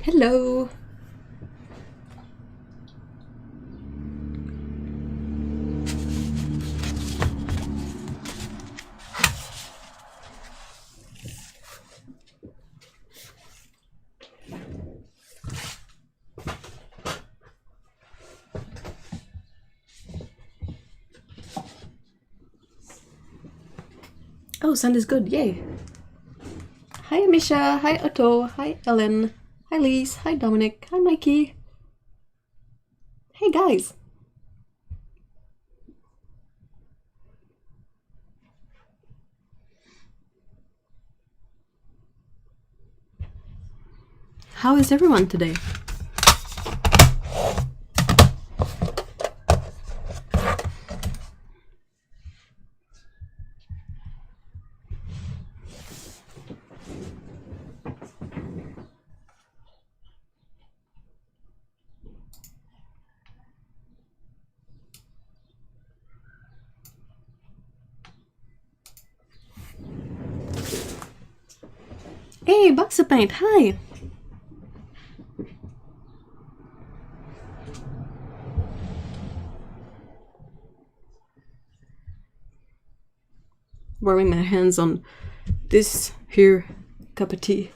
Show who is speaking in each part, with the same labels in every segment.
Speaker 1: Hello. Oh, sound is good. Yay. Hi, Amisha. Hi, Otto. Hi, Ellen. Hi, Lise. Hi, Dominic. Hi, Mikey. Hey, guys. How is everyone today? Hey, Buxapaint. Hi. Warming my hands on this here cup of tea.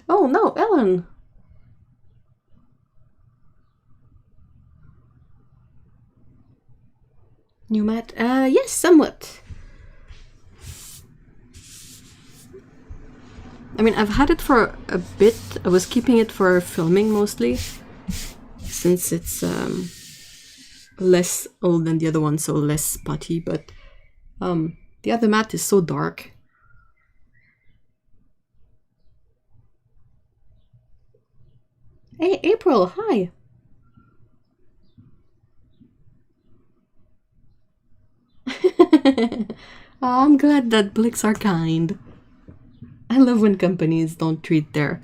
Speaker 1: Oh, no, Ellen. New mat? Yes, somewhat. I mean, I've had it for a bit. I was keeping it for filming mostly, since it's less old than the other one, so less spotty, but the other mat is so dark. Hey, April, hi. I'm glad that Blicks are kind. I love when companies don't treat their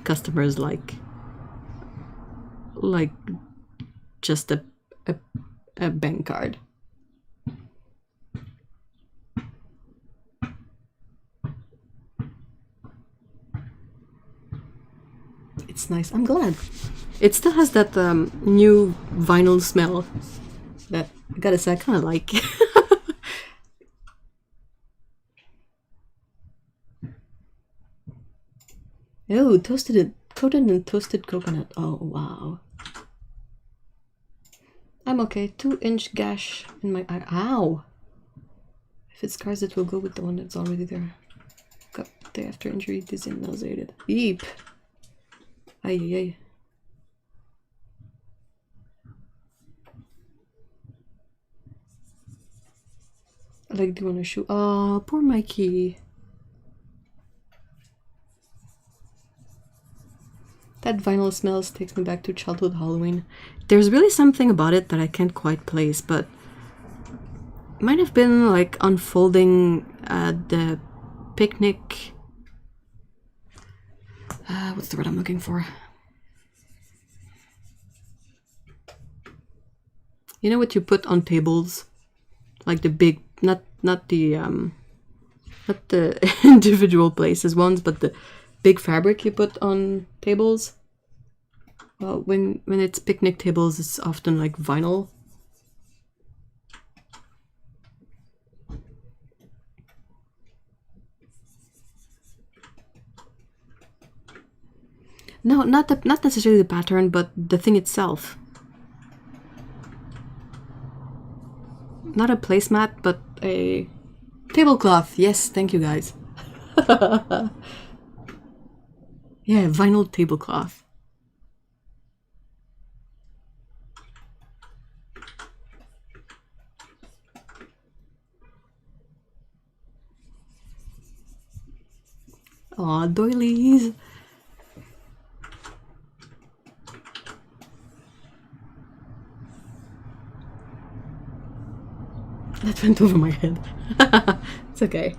Speaker 1: customers like just a bank card. It's nice. I'm glad. It still has that new vinyl smell that I gotta say I kind of like. Oh, coated in toasted coconut. Oh, wow. I'm okay. 2-inch gash in my eye. Ow! If it scars, it will go with the one that's already there. Got day after injury, dizzy and nauseated. Yeep! Ay, ay, ay. I like the one I shoe. Oh, poor Mikey. That vinyl smells takes me back to childhood Halloween. There's really something about it that I can't quite place, but it might have been like unfolding at the picnic. What's the word I'm looking for? You know what you put on tables, like the big, not the individual places ones, but the big fabric you put on tables. Well, when it's picnic tables, it's often like vinyl. No, not necessarily the pattern, but the thing itself. Not a placemat, but a tablecloth. Yes, thank you guys. Yeah, vinyl tablecloth. Aw, doilies. That went over my head. It's okay.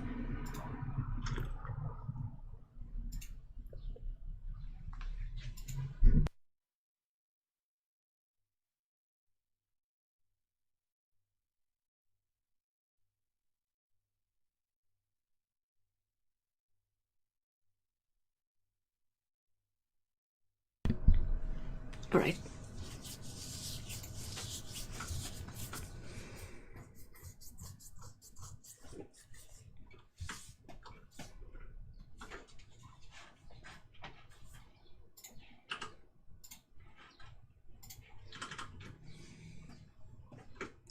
Speaker 1: All right.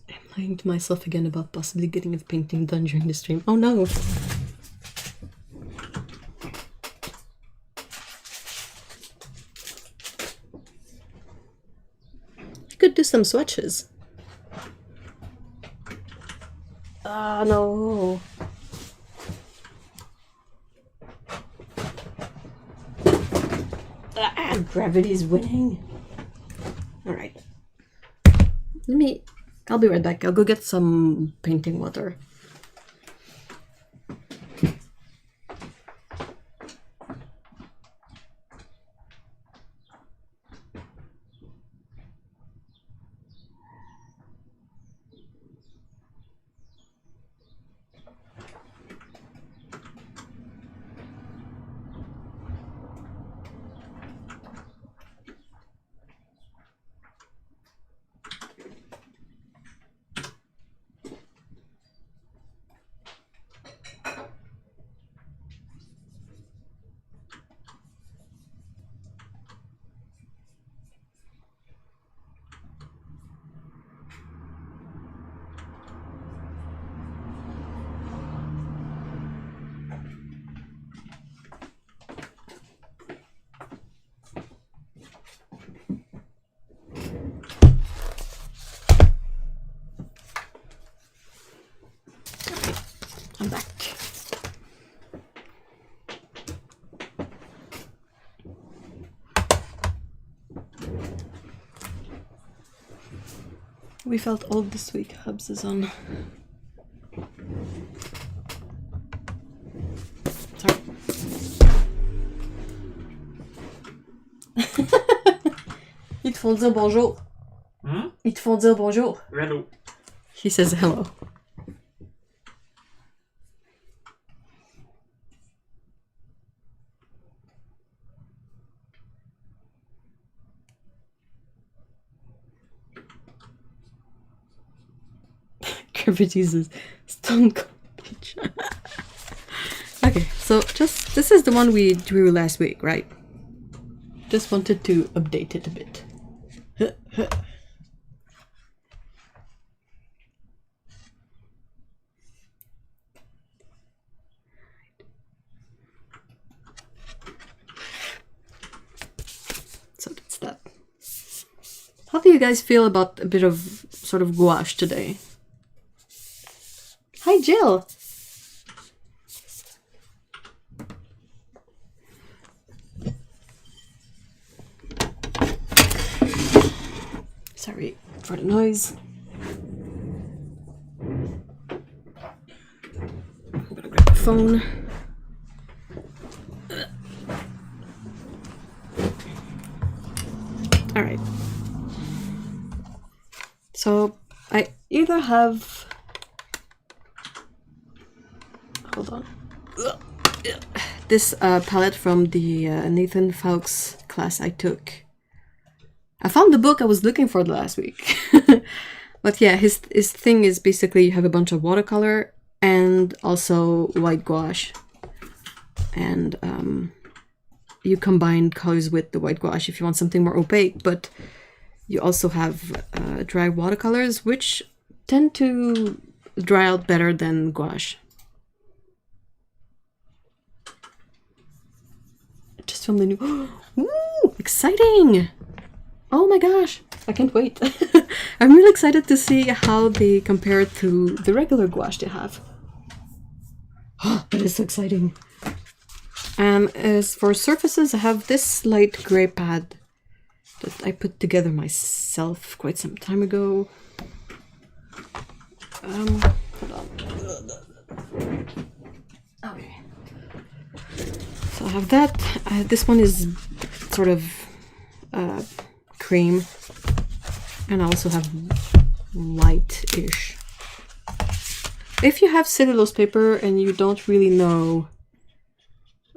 Speaker 1: I'm lying to myself again about possibly getting a painting done during the stream. Oh no! I could do some swatches. Ah, no. Ah, gravity's winning. Alright. I'll be right back. I'll go get some painting water. I'm back. We felt old this week. Hubs is on. Sorry. Ils te font dire bonjour. Hmm? Ils te font dire bonjour. Hello. He says hello. Gravity's stone cold beach. Okay, so this is the one we drew last week, right? Just wanted to update it a bit. So that's that. How do you guys feel about a bit of sort of gouache today? Hi, Jill. Sorry for the noise. I'm gonna grab the phone. All right. So I either have. Hold on. This palette from the Nathan Fawkes class I took. I found the book I was looking for last week. But yeah, his thing is basically you have a bunch of watercolor and also white gouache. And you combine colors with the white gouache if you want something more opaque. But you also have dry watercolors, which tend to dry out better than gouache. Just from the new... Ooh, exciting! Oh my gosh, I can't wait. I'm really excited to see how they compare to the regular gouache they have. Oh, that is so exciting. As for surfaces, I have this light gray pad that I put together myself quite some time ago. Okay. So I have that. This one is sort of cream, and I also have light-ish. If you have cellulose paper and you don't really know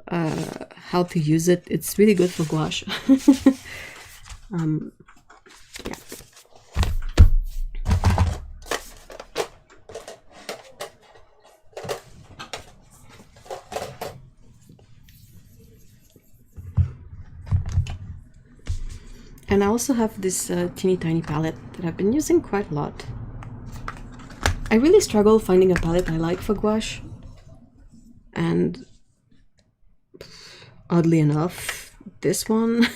Speaker 1: how to use it, it's really good for gouache. Yeah. And I also have this teeny tiny palette that I've been using quite a lot. I really struggle finding a palette I like for gouache, and oddly enough, this one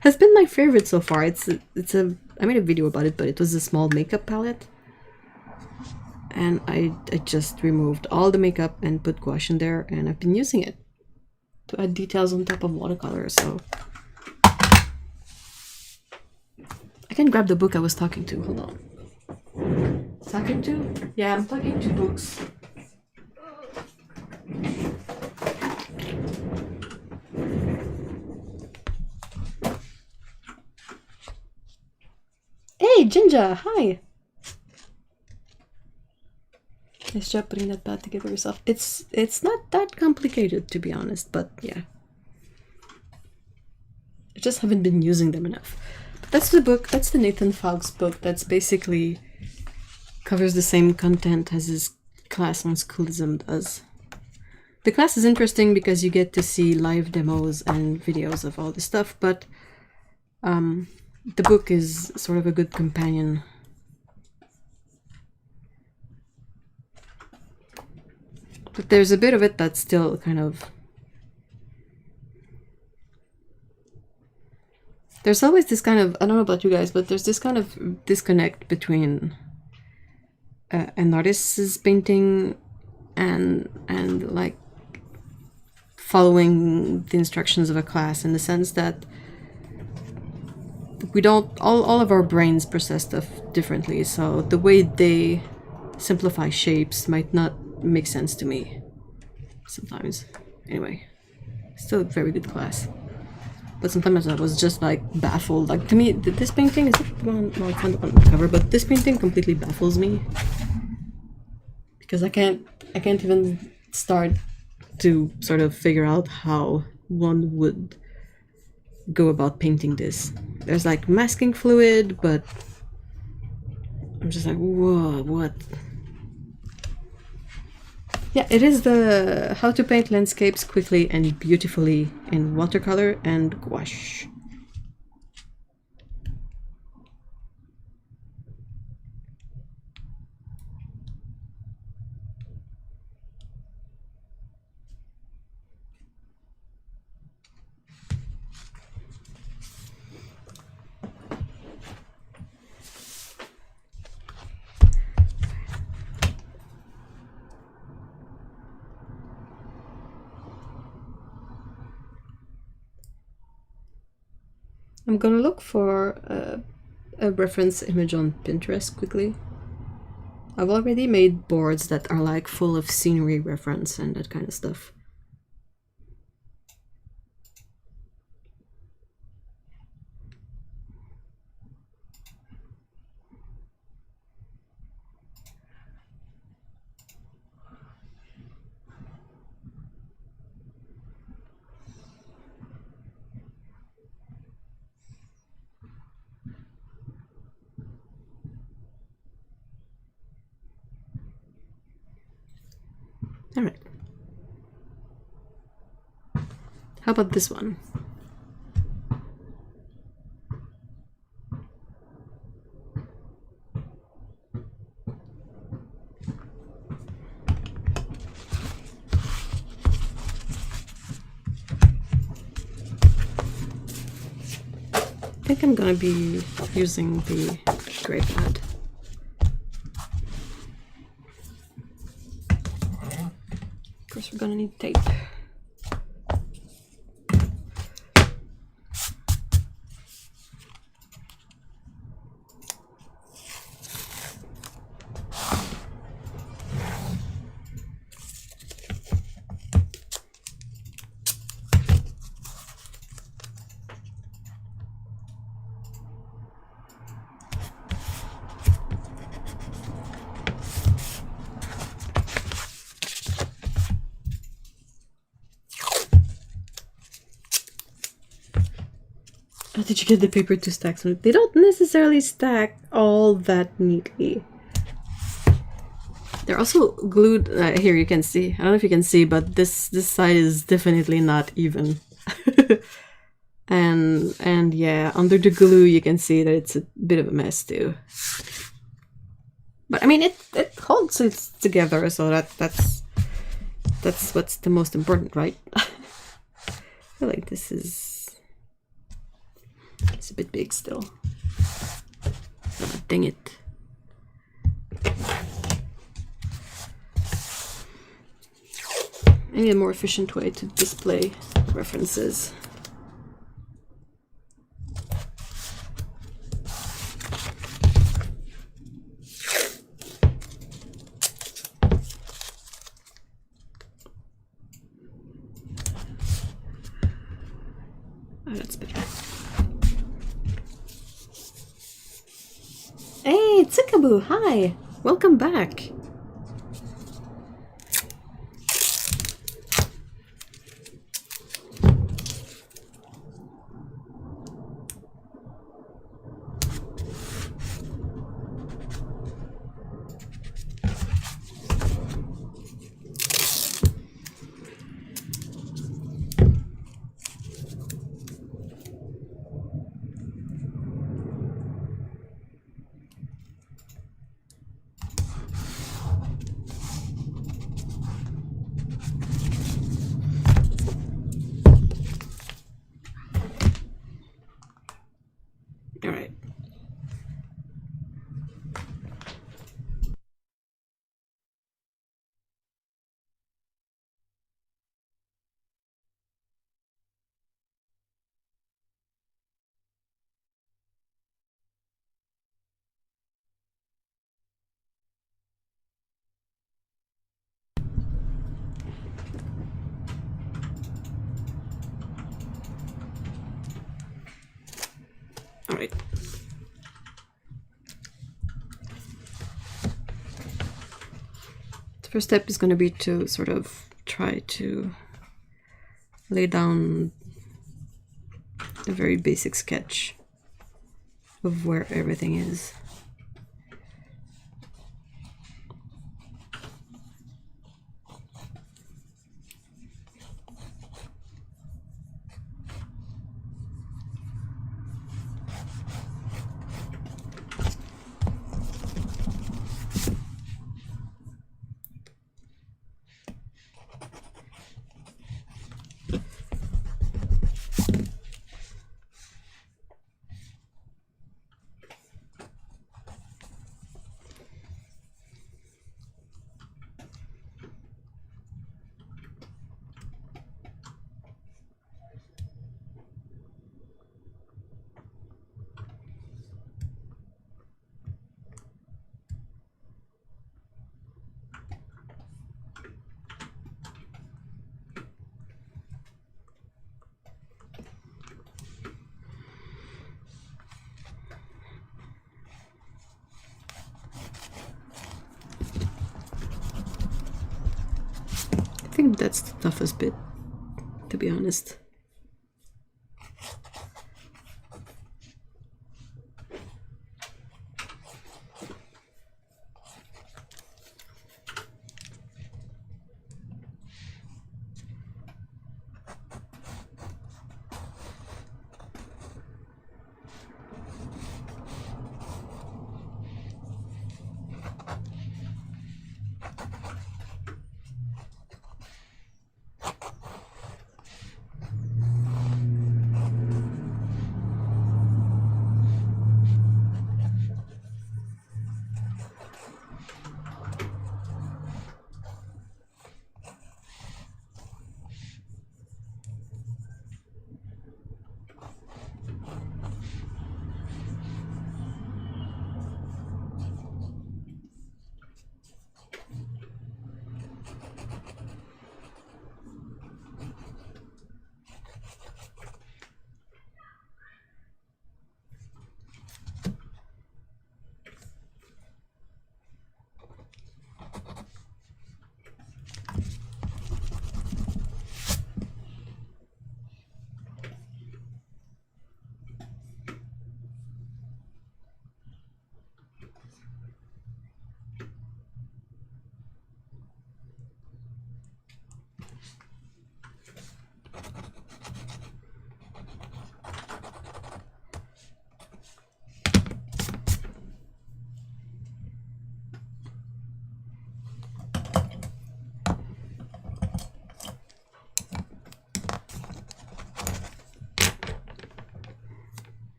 Speaker 1: has been my favorite so far. I made a video about it, but it was a small makeup palette, and I just removed all the makeup and put gouache in there, and I've been using it to add details on top of watercolor. So I can grab the book I was talking to. Hold on. Talking to? Yeah, I'm talking to books. Hey, Ginger, hi. Nice job putting that back together yourself. It's not that complicated, to be honest, but yeah. I just haven't been using them enough. But that's the book. That's the Nathan Fowkes book. That's basically covers the same content as his class on schoolism does. The class is interesting because you get to see live demos and videos of all this stuff, but the book is sort of a good companion. But there's a bit of it that's still kind of... There's always this kind of... I don't know about you guys, but there's this kind of disconnect between an artist's painting and like following the instructions of a class, in the sense that we don't... all of our brains process stuff differently, so the way they simplify shapes might not make sense to me sometimes. Anyway, still a very good class. But sometimes I was just like baffled. Like, to me, this painting is the one, well, it's not the one on the cover, but this painting completely baffles me because I can't even start to sort of figure out how one would go about painting this. There's like masking fluid, but I'm just like, whoa, what? Yeah, it is the How to Paint Landscapes Quickly and Beautifully in Watercolor and Gouache. I'm gonna look for a reference image on Pinterest quickly. I've already made boards that are like full of scenery reference and that kind of stuff. All right. How about this one? I think I'm gonna be using the gray pad. Of course, we're gonna need tape. did you get the paper to stack? So they don't necessarily stack all that neatly. They're also glued. Here you can see. I don't know if you can see, but this side is definitely not even. and yeah, under the glue you can see that it's a bit of a mess too. But I mean, it holds it together, so that's what's the most important, right? I feel like this is, it's a bit big still. Oh, dang it. I need a more efficient way to display references. Oh, that's better. Hey, Tsukabu, hi! Welcome back! Alright. The first step is going to be to sort of try to lay down a very basic sketch of where everything is. I think that's the toughest bit, to be honest.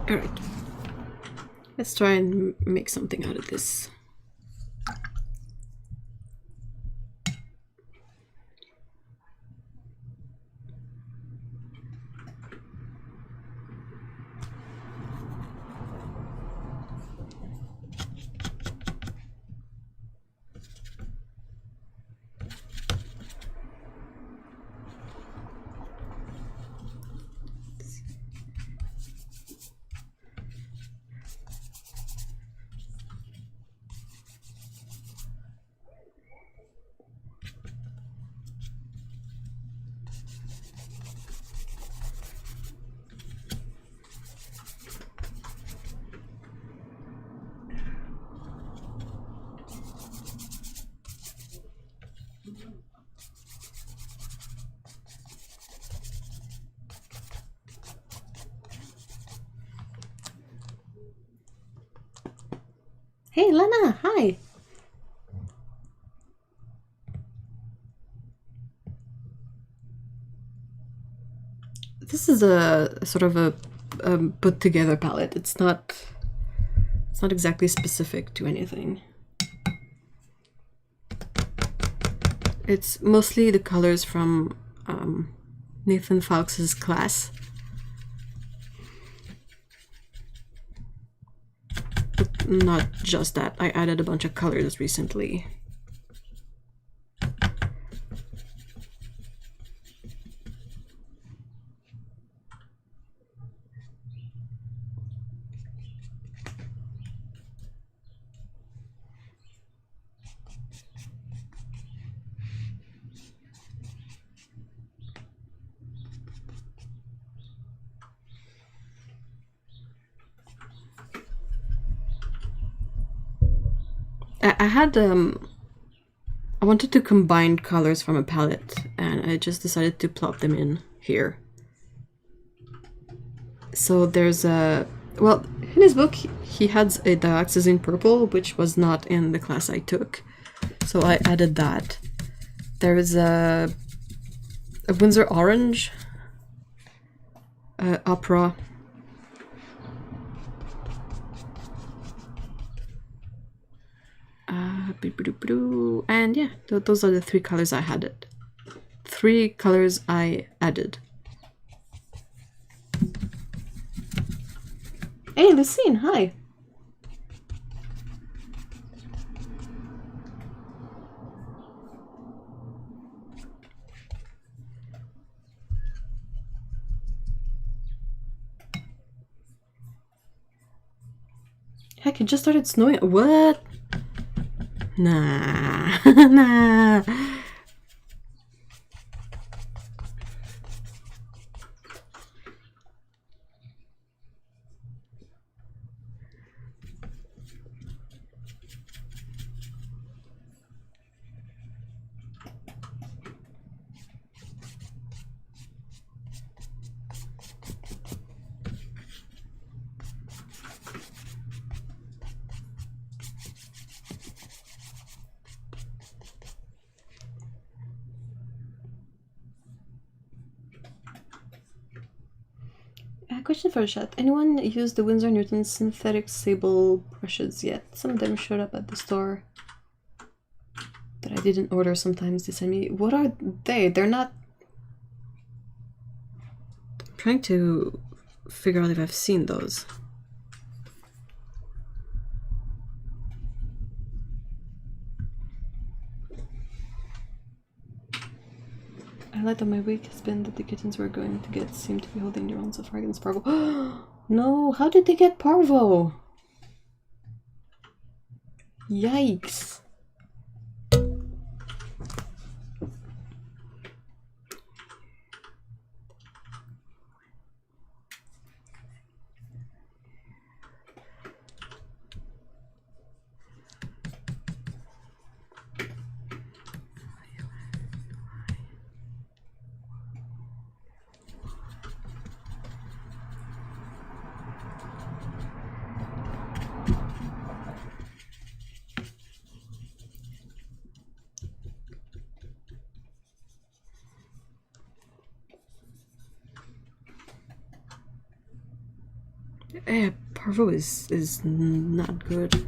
Speaker 1: Alright. Let's try and make something out of this. Hey, Lena, hi! This is a sort of a put together palette. It's not exactly specific to anything. It's mostly the colors from Nathan Fawkes's class. But not just that, I added a bunch of colors recently. I wanted to combine colors from a palette, and I just decided to plop them in here. So there's well, in his book he had a dioxazine purple, which was not in the class I took, so I added that. There's a Windsor orange, opera, and yeah, those are the three colors I added. Three colors I added. Hey, Lucine, hi! Heck, it just started snowing. What? Nah. Nah. Question for the chat. Anyone use the Winsor Newton synthetic sable brushes yet? Some of them showed up at the store that I didn't order. Sometimes they send me. What are they? They're not... I'm trying to figure out if I've seen those. I like that my week has been that the kittens we're going to get seem to be holding their own so far against Parvo. No, how did they get Parvo? Yikes. Parvo is not good.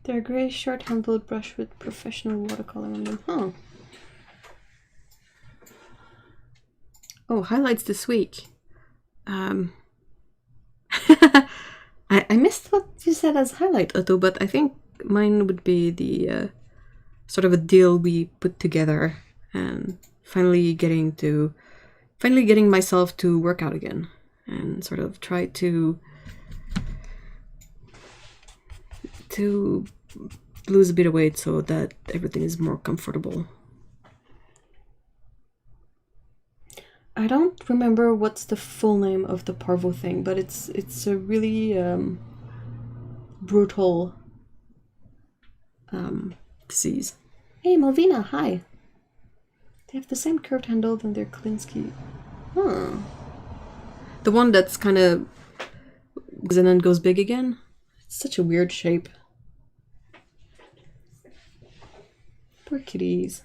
Speaker 1: They're a grey, short-handled brush with professional watercolor on them. Huh. Oh, highlights this week. I missed what you said as highlight, Otto, but I think mine would be the sort of a deal we put together and finally getting myself to work out again and sort of try to lose a bit of weight so that everything is more comfortable. I don't remember what's the full name of the parvo thing, but it's a really brutal disease. Hey Malvina, hi. They have the same curved handle than their Klinsky. Huh. The one that's kind of and then goes big again. It's such a weird shape. Poor kitties.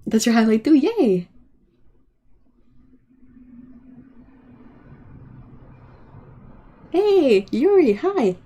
Speaker 1: That's your highlight too, yay! Hey, Yuri, hi!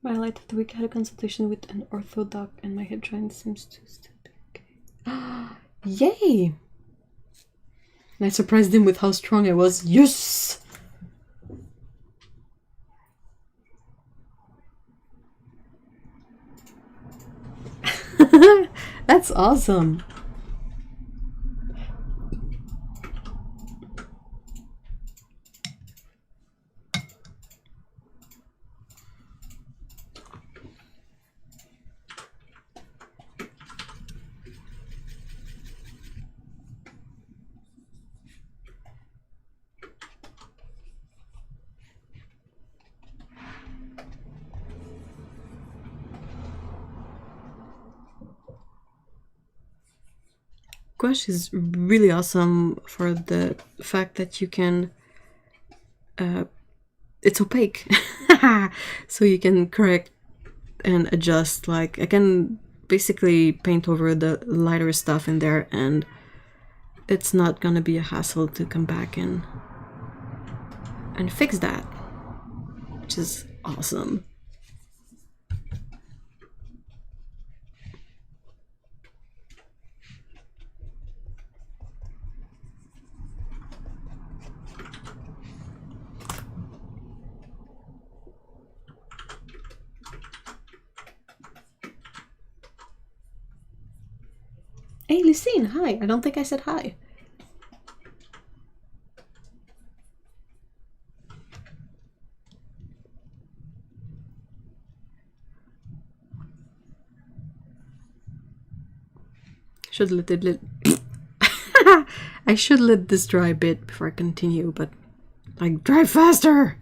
Speaker 1: My highlight of the week, I had a consultation with an ortho doc and my hip joint seems to still be okay. Yay! And I surprised him with how strong I was. Yes! That's awesome. Gouache is really awesome for the fact that you can it's opaque so you can correct and adjust. Like I can basically paint over the lighter stuff in there and it's not gonna be a hassle to come back and fix that, which is awesome. Hey, Lucine, hi. I don't think I said hi. should let it I should let this dry a bit before I continue, but like, drive faster!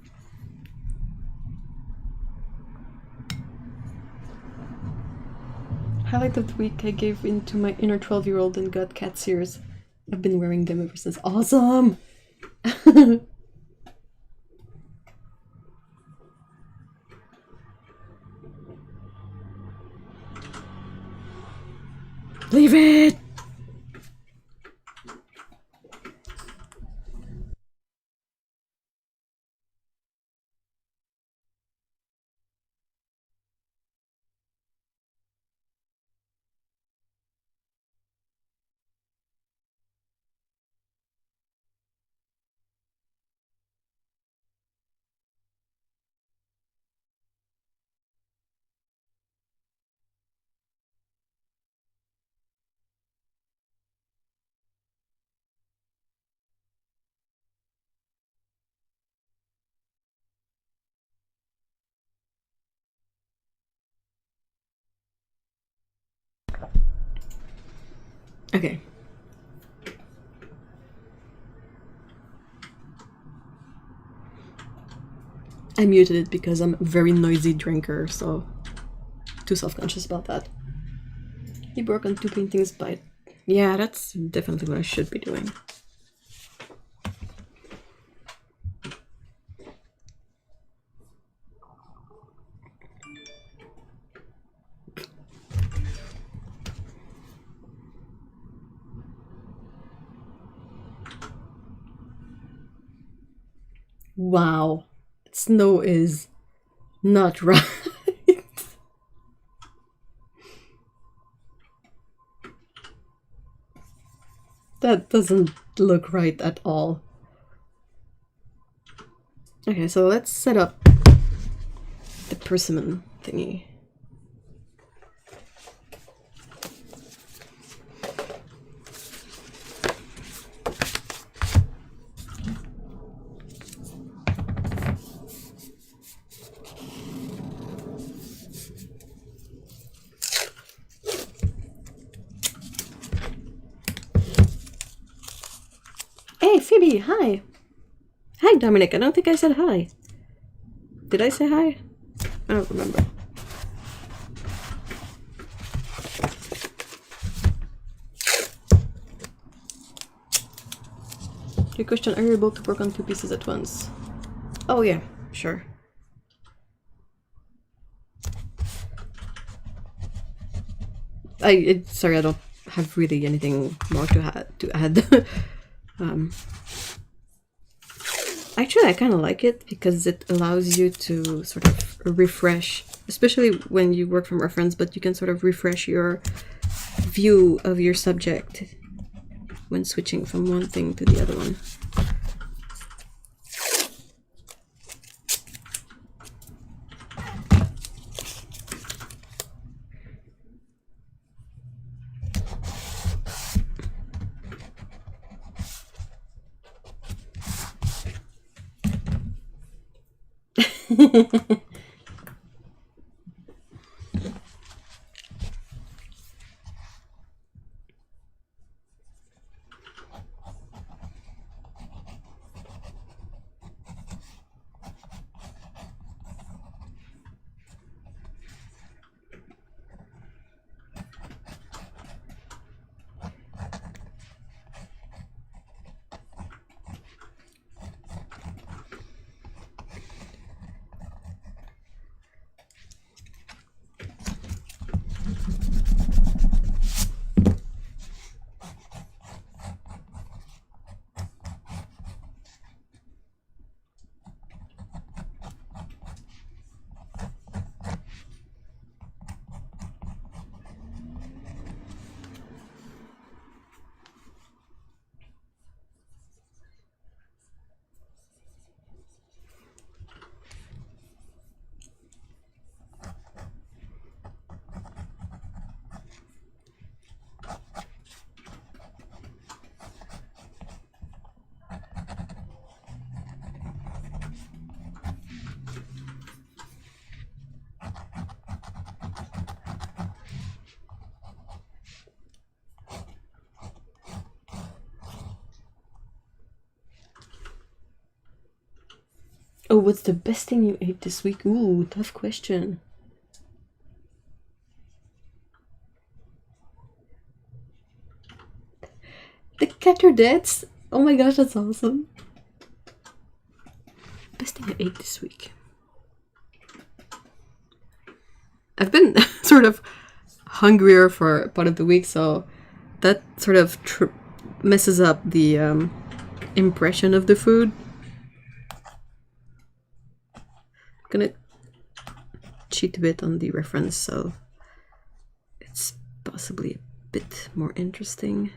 Speaker 1: Highlight of the week, I gave in to my inner 12-year-old and got cat's ears. I've been wearing them ever since. Awesome! Leave it! Okay. I muted it because I'm a very noisy drinker, so too self-conscious about that. He broke on 2 paintings by... Yeah, that's definitely what I should be doing. Wow. Snow is not right. That doesn't look right at all. Okay, so let's set up the persimmon thingy. Hey, Phoebe, hi! Hi, Dominic, I don't think I said hi. Did I say hi? I don't remember. Your question, are you able to work on 2 pieces at once? Oh yeah, sure. Sorry, I don't have really anything more to add. Actually, I kind of like it because it allows you to sort of refresh, especially when you work from reference, but you can sort of refresh your view of your subject when switching from one thing to the other one. Oh, what's the best thing you ate this week? Ooh, tough question. The Caturdays? Oh my gosh, that's awesome. Best thing I ate this week. I've been sort of hungrier for part of the week, so that sort of messes up the impression of the food. I'm gonna cheat a bit on the reference, so it's possibly a bit more interesting.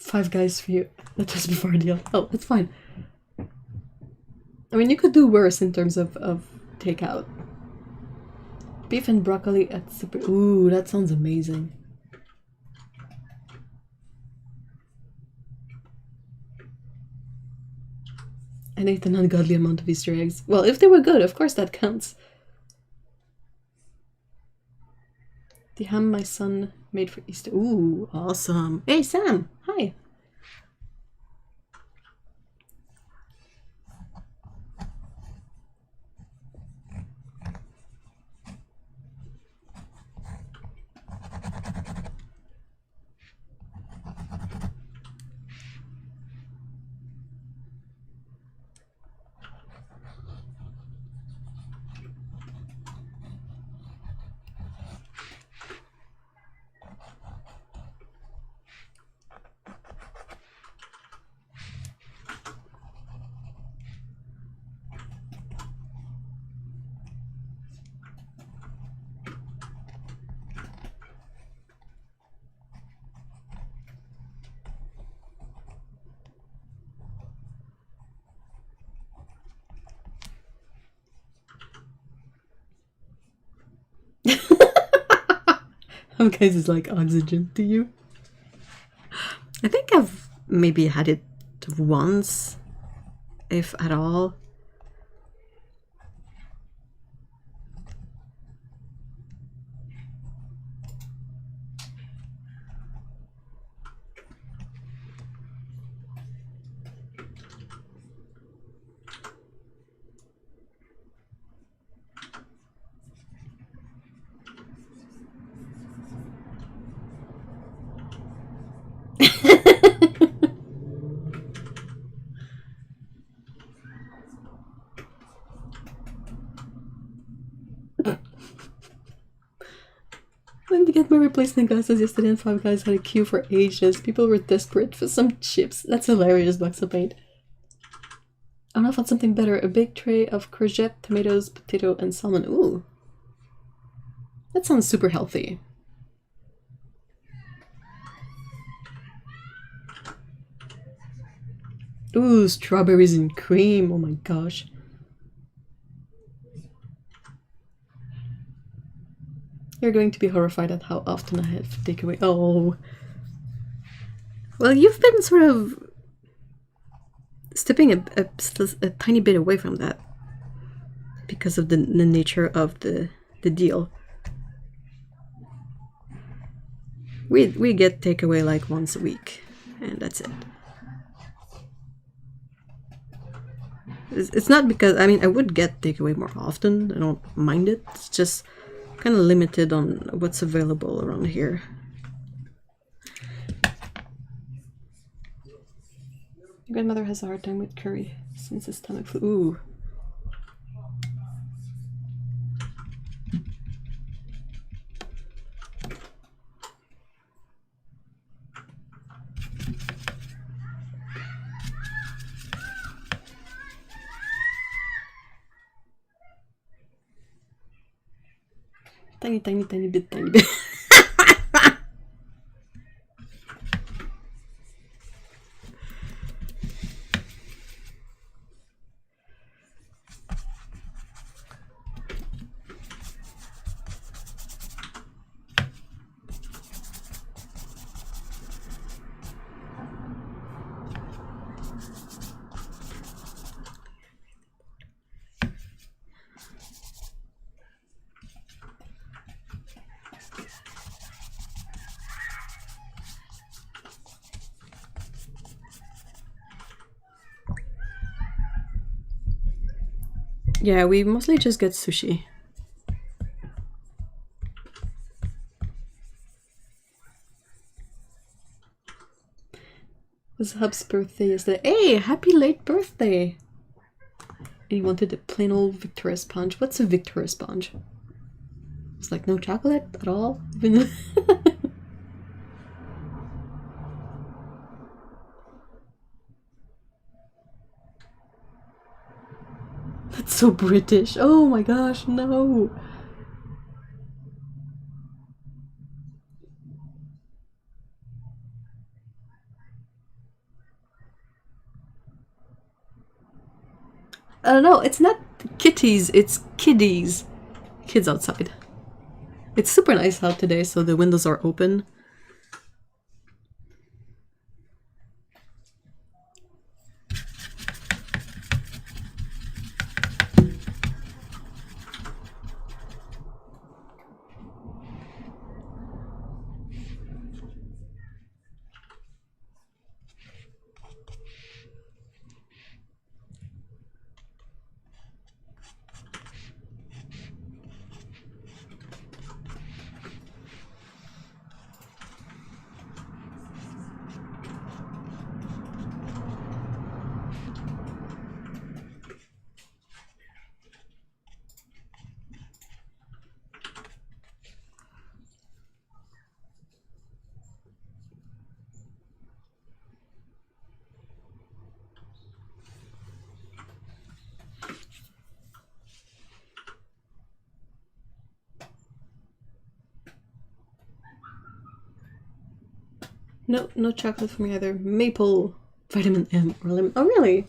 Speaker 1: Five Guys for you. That was before a deal. Oh, that's fine. I mean, you could do worse in terms of takeout. Beef and broccoli at super. Ooh, that sounds amazing. And ate an ungodly amount of Easter eggs. Well, if they were good, of course that counts. The ham my son made for Easter. Ooh, awesome. Hey, Sam. Hi. How guys is like oxygen to you? I think I've maybe had it once, if at all. Went to get my replacement glasses yesterday and Five Guys had a queue for ages. People were desperate for some chips. That's hilarious, Bucks of Paint. I'm gonna find something better. A big tray of courgette, tomatoes, potato, and salmon. Ooh. That sounds super healthy. Ooh, strawberries and cream. Oh my gosh. You're going to be horrified at how often I have takeaway. Oh. Well, you've been sort of stepping a tiny bit away from that because of the nature of the deal. We get takeaway like once a week, and that's it. It's not because, I mean, I would get takeaway more often. I don't mind it. It's just kind of limited on what's available around here. My grandmother has a hard time with curry since his stomach flu. Ooh. Tiny, tiny, tiny bit, tiny bit. Yeah, we mostly just get sushi. It was Hub's birthday yesterday. Hey, happy late birthday! And he wanted a plain old Victoria sponge. What's a Victoria sponge? It's like no chocolate at all? That's so British. Oh my gosh, no! No, it's not kitties, it's kiddies. Kids outside. It's super nice out today, so the windows are open. No, no chocolate for me either. Maple, vitamin M, or lemon. Oh, really?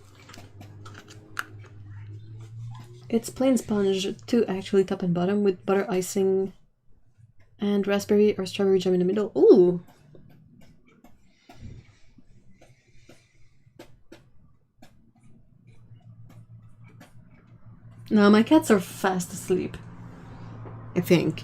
Speaker 1: It's plain sponge too, actually, top and bottom, with butter icing and raspberry or strawberry jam in the middle. Ooh! No, my cats are fast asleep. I think.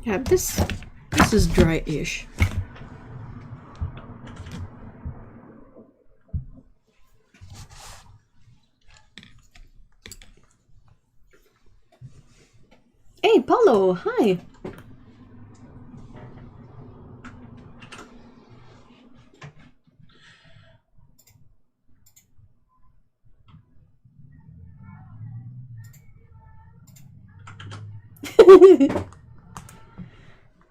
Speaker 1: Yeah, this is dry-ish. Hey, Paulo, hi.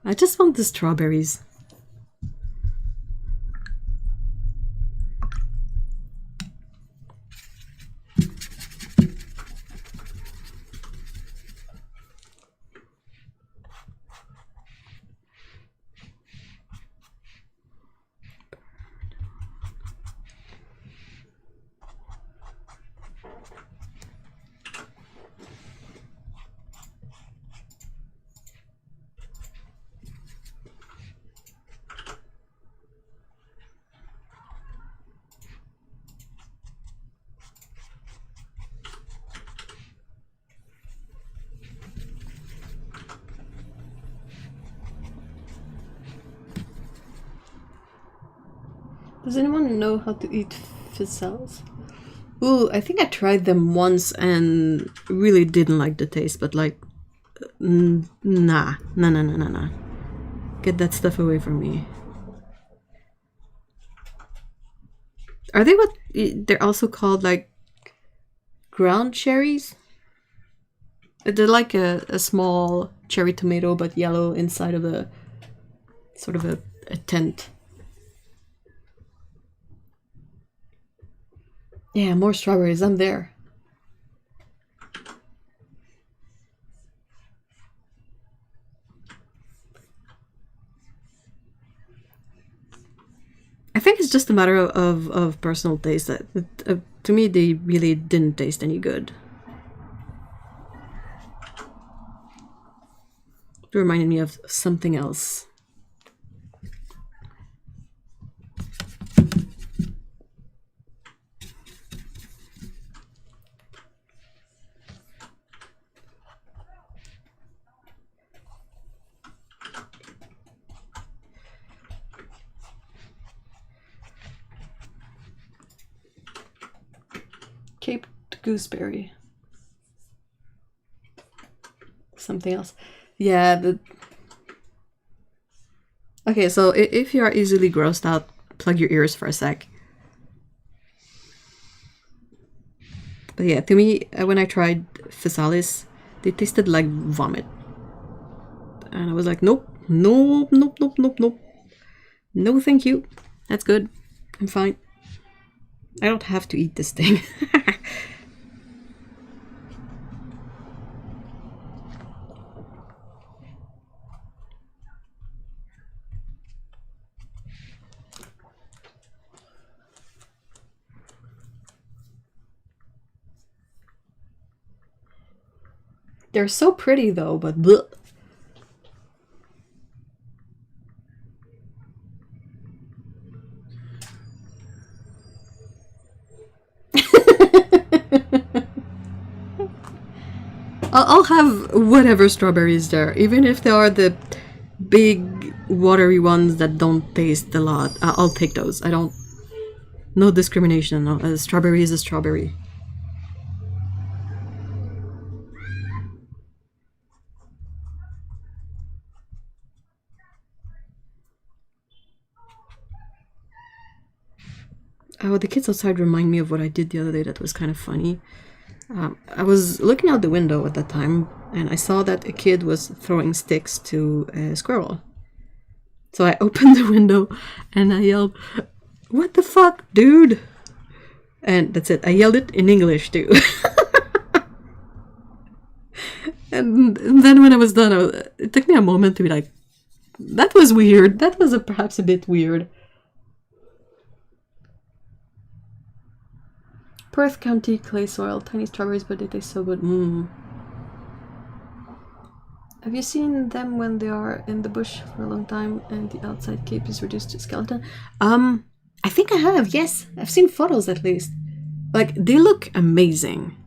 Speaker 1: I just want the strawberries. Does anyone know how to eat fizzles? Ooh, I think I tried them once and really didn't like the taste, but like, nah. Get that stuff away from me. Are they what, they're also called like ground cherries? They're like a small cherry tomato, but yellow inside of a, sort of a tent. Yeah, more strawberries, I'm there. I think it's just a matter of personal taste. To me, they really didn't taste any good. It reminded me of something else. Cape gooseberry. Something else. Yeah, okay, so if you are easily grossed out, plug your ears for a sec. But yeah, to me, when I tried physalis, they tasted like vomit. And I was like, nope, nope. No, thank you. That's good. I'm fine. I don't have to eat this thing. They're so pretty though, but bleh. I'll have whatever strawberries there, even if they are the big watery ones that don't taste a lot. I'll take those. I don't. No discrimination. No, a strawberry is a strawberry. Oh, the kids outside remind me of what I did the other day that was kind of funny. I was looking out the window at that time, and I saw that a kid was throwing sticks to a squirrel. So I opened the window, and I yelled, "What the fuck, dude?" And that's it. I yelled it in English, too. and then when I was done, it took me a moment to be like, that was weird. That was perhaps a bit weird. Perth County clay soil, tiny strawberries, but they taste so good. Have you seen them when they are in the bush for a long time and the outside cape is reduced to skeleton? I think I have, yes. I've seen photos at least. Like, they look amazing.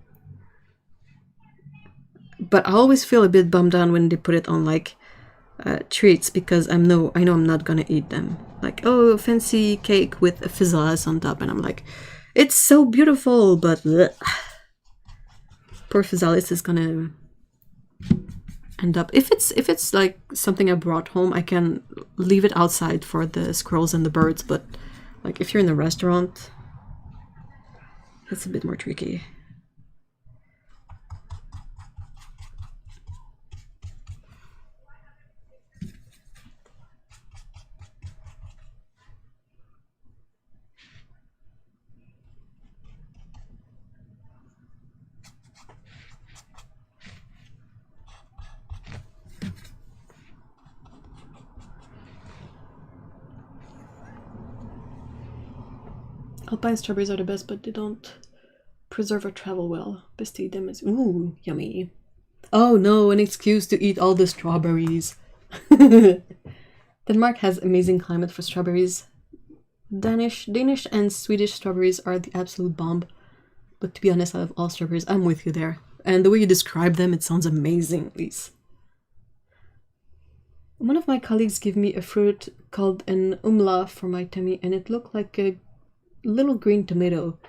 Speaker 1: But I always feel a bit bummed out when they put it on, like, treats, because I know I'm not gonna eat them. Like, oh, fancy cake with a physalis on top, and I'm like, it's so beautiful, but bleh. Poor physalis is gonna end up. If it's like something I brought home, I can leave it outside for the squirrels and the birds. But like if you're in a restaurant, that's a bit more tricky. Alpine strawberries are the best, but they don't preserve or travel well. Best to eat them is ooh, yummy. Oh no, an excuse to eat all the strawberries. Denmark has amazing climate for strawberries. Danish and Swedish strawberries are the absolute bomb. But to be honest, out of all strawberries, I'm with you there. And the way you describe them, it sounds amazing, Lise. One of my colleagues gave me a fruit called an umla for my tummy, and it looked like a little green tomato.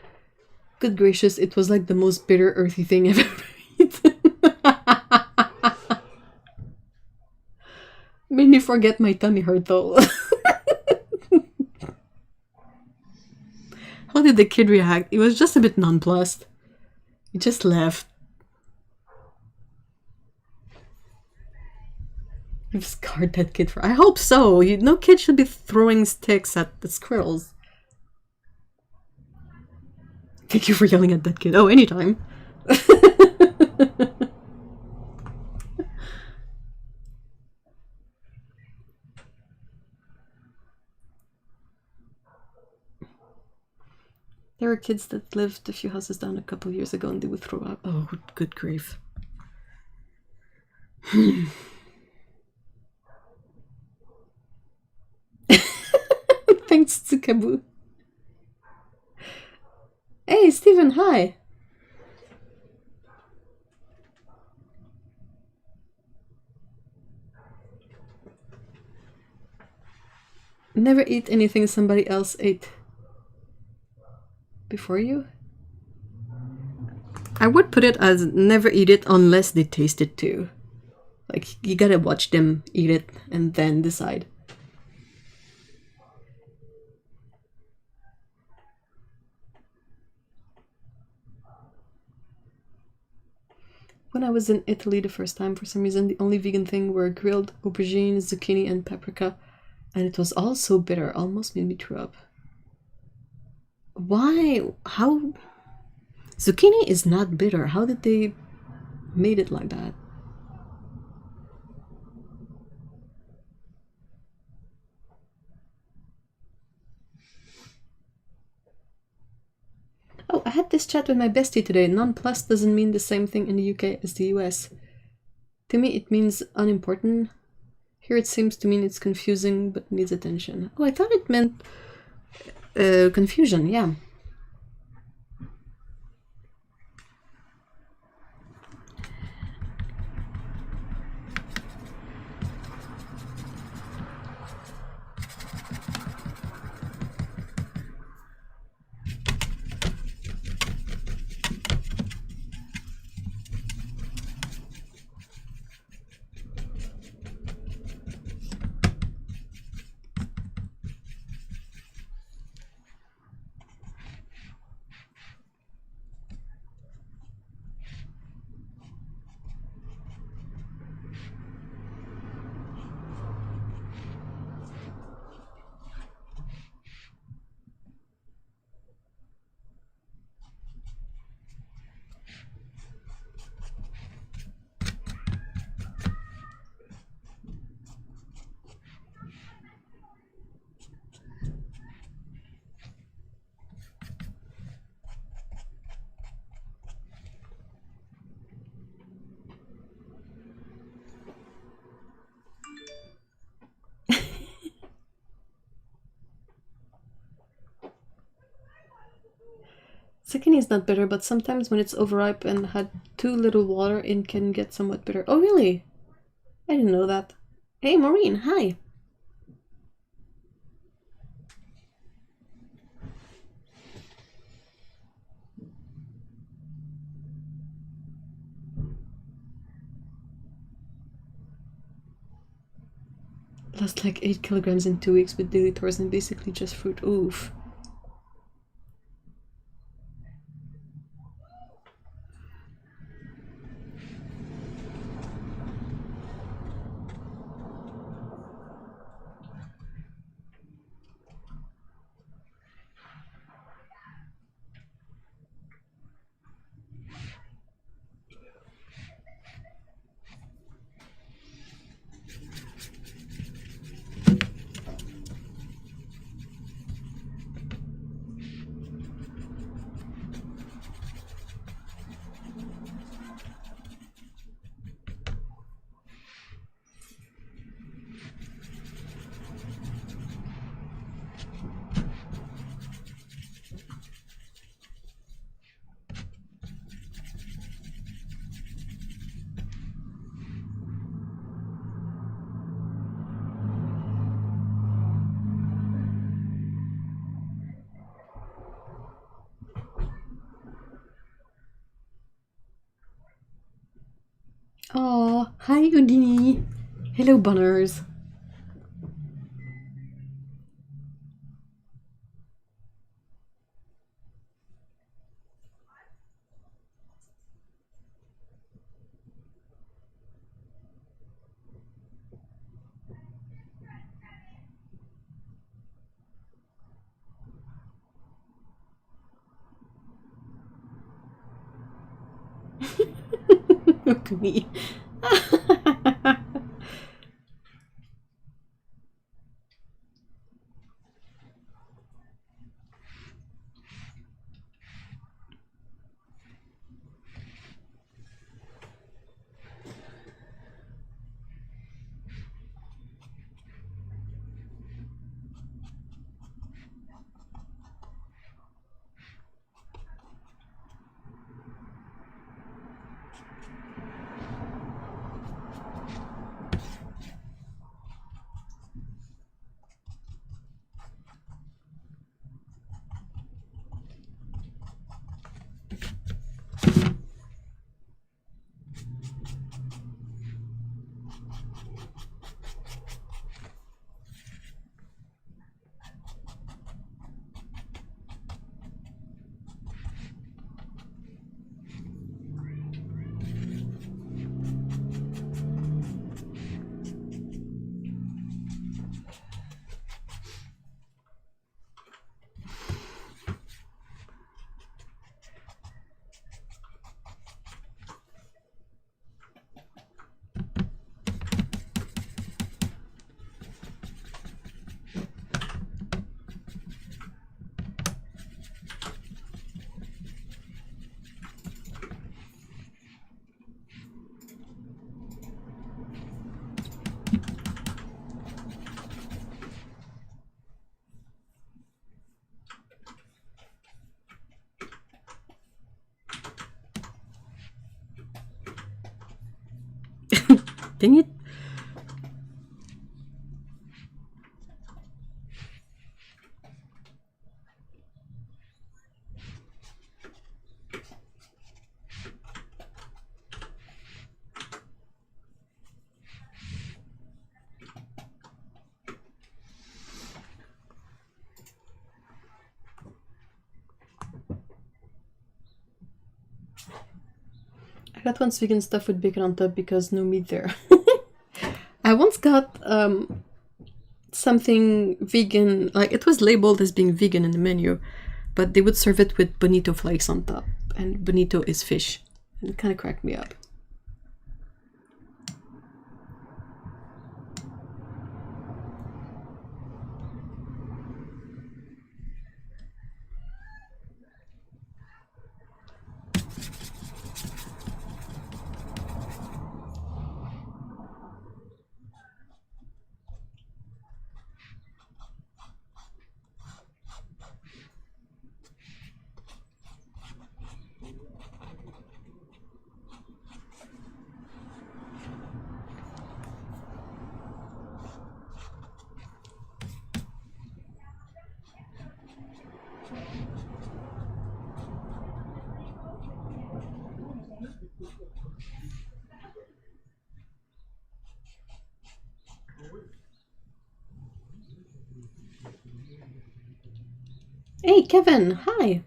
Speaker 1: Good gracious, it was like the most bitter, earthy thing I've ever eaten. Made me forget my tummy hurt though. How did the kid react? He was just a bit nonplussed. He just left. You've scarred that kid for... I hope so. No kid should be throwing sticks at the squirrels. Thank you for yelling at that kid. Oh, anytime. There were kids that lived a few houses down a couple of years ago and they would throw up. Oh, good grief. Thanks to Kaboo. Hey, Stephen, hi. Never eat anything somebody else ate before you? I would put it as never eat it unless they taste it too. Like, you gotta watch them eat it and then decide. When I was in Italy the first time, for some reason, the only vegan thing were grilled aubergine, zucchini, and paprika. And it was all so bitter, almost made me throw up. Why? How? Zucchini is not bitter. How did they made it like that? Oh, I had this chat with my bestie today. Nonplussed doesn't mean the same thing in the UK as the US. To me, it means unimportant. Here it seems to mean it's confusing but needs attention. Oh, I thought it meant confusion, yeah. Zucchini is not bitter, but sometimes when it's overripe and had too little water, it can get somewhat bitter. Oh, really? I didn't know that. Hey, Maureen, hi. Lost like 8 kilograms in 2 weeks with daily tours and basically just fruit. Oof. Hi, Udini. Hello, Bonners. Look at me. Dang it. I got once vegan stuff with bacon on top because no meat there. I once got something vegan, like it was labeled as being vegan in the menu, but they would serve it with bonito flakes on top, and bonito is fish. And it kind of cracked me up. Hey, Kevin, hi.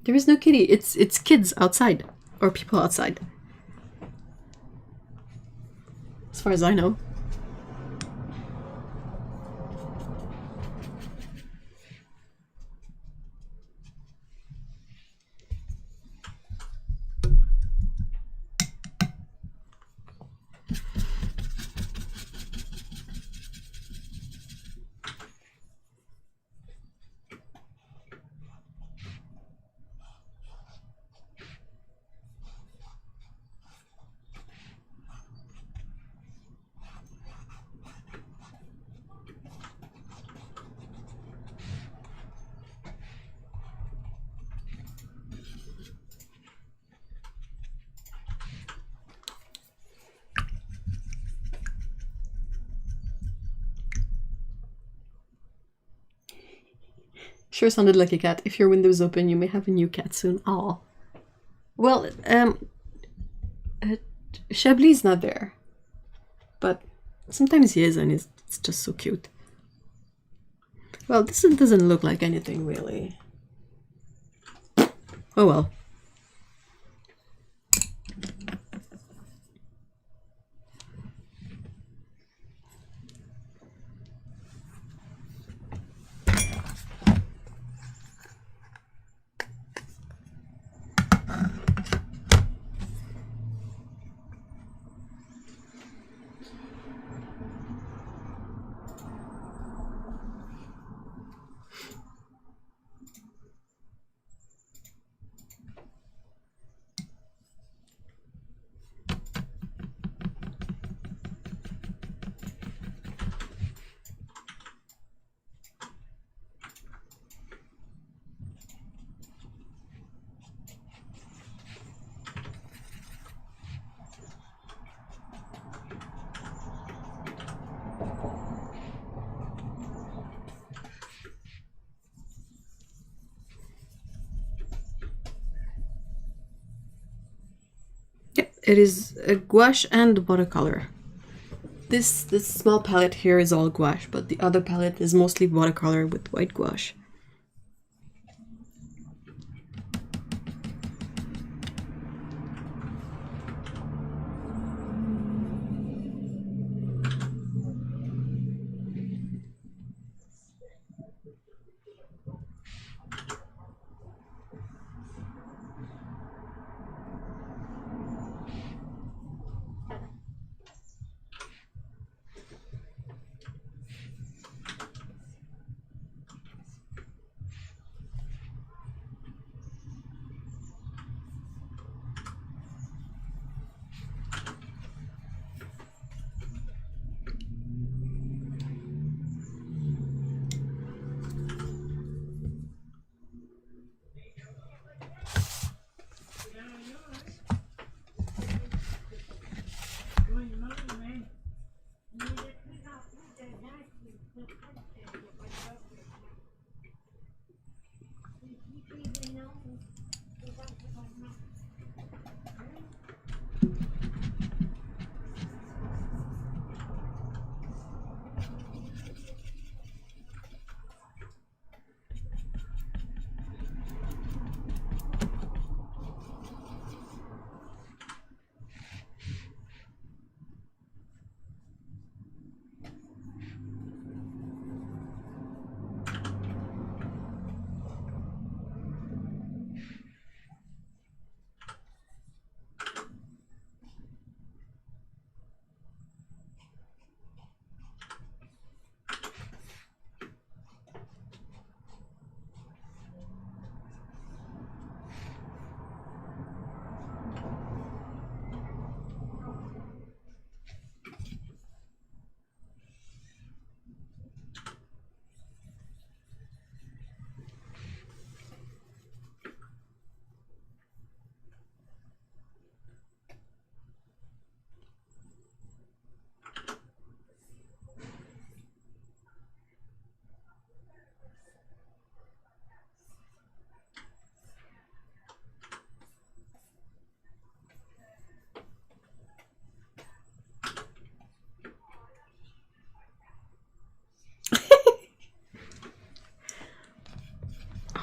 Speaker 1: There is no kitty. It's kids outside, or people outside. As far as I know. Sure sounded like a cat. If your window's open, you may have a new cat soon. Aw. Well, Chablis not there. But sometimes he is, and it's just so cute. Well, this doesn't look like anything, really. Oh well. It is a gouache and watercolor. This small palette here is all gouache, but the other palette is mostly watercolor with white gouache.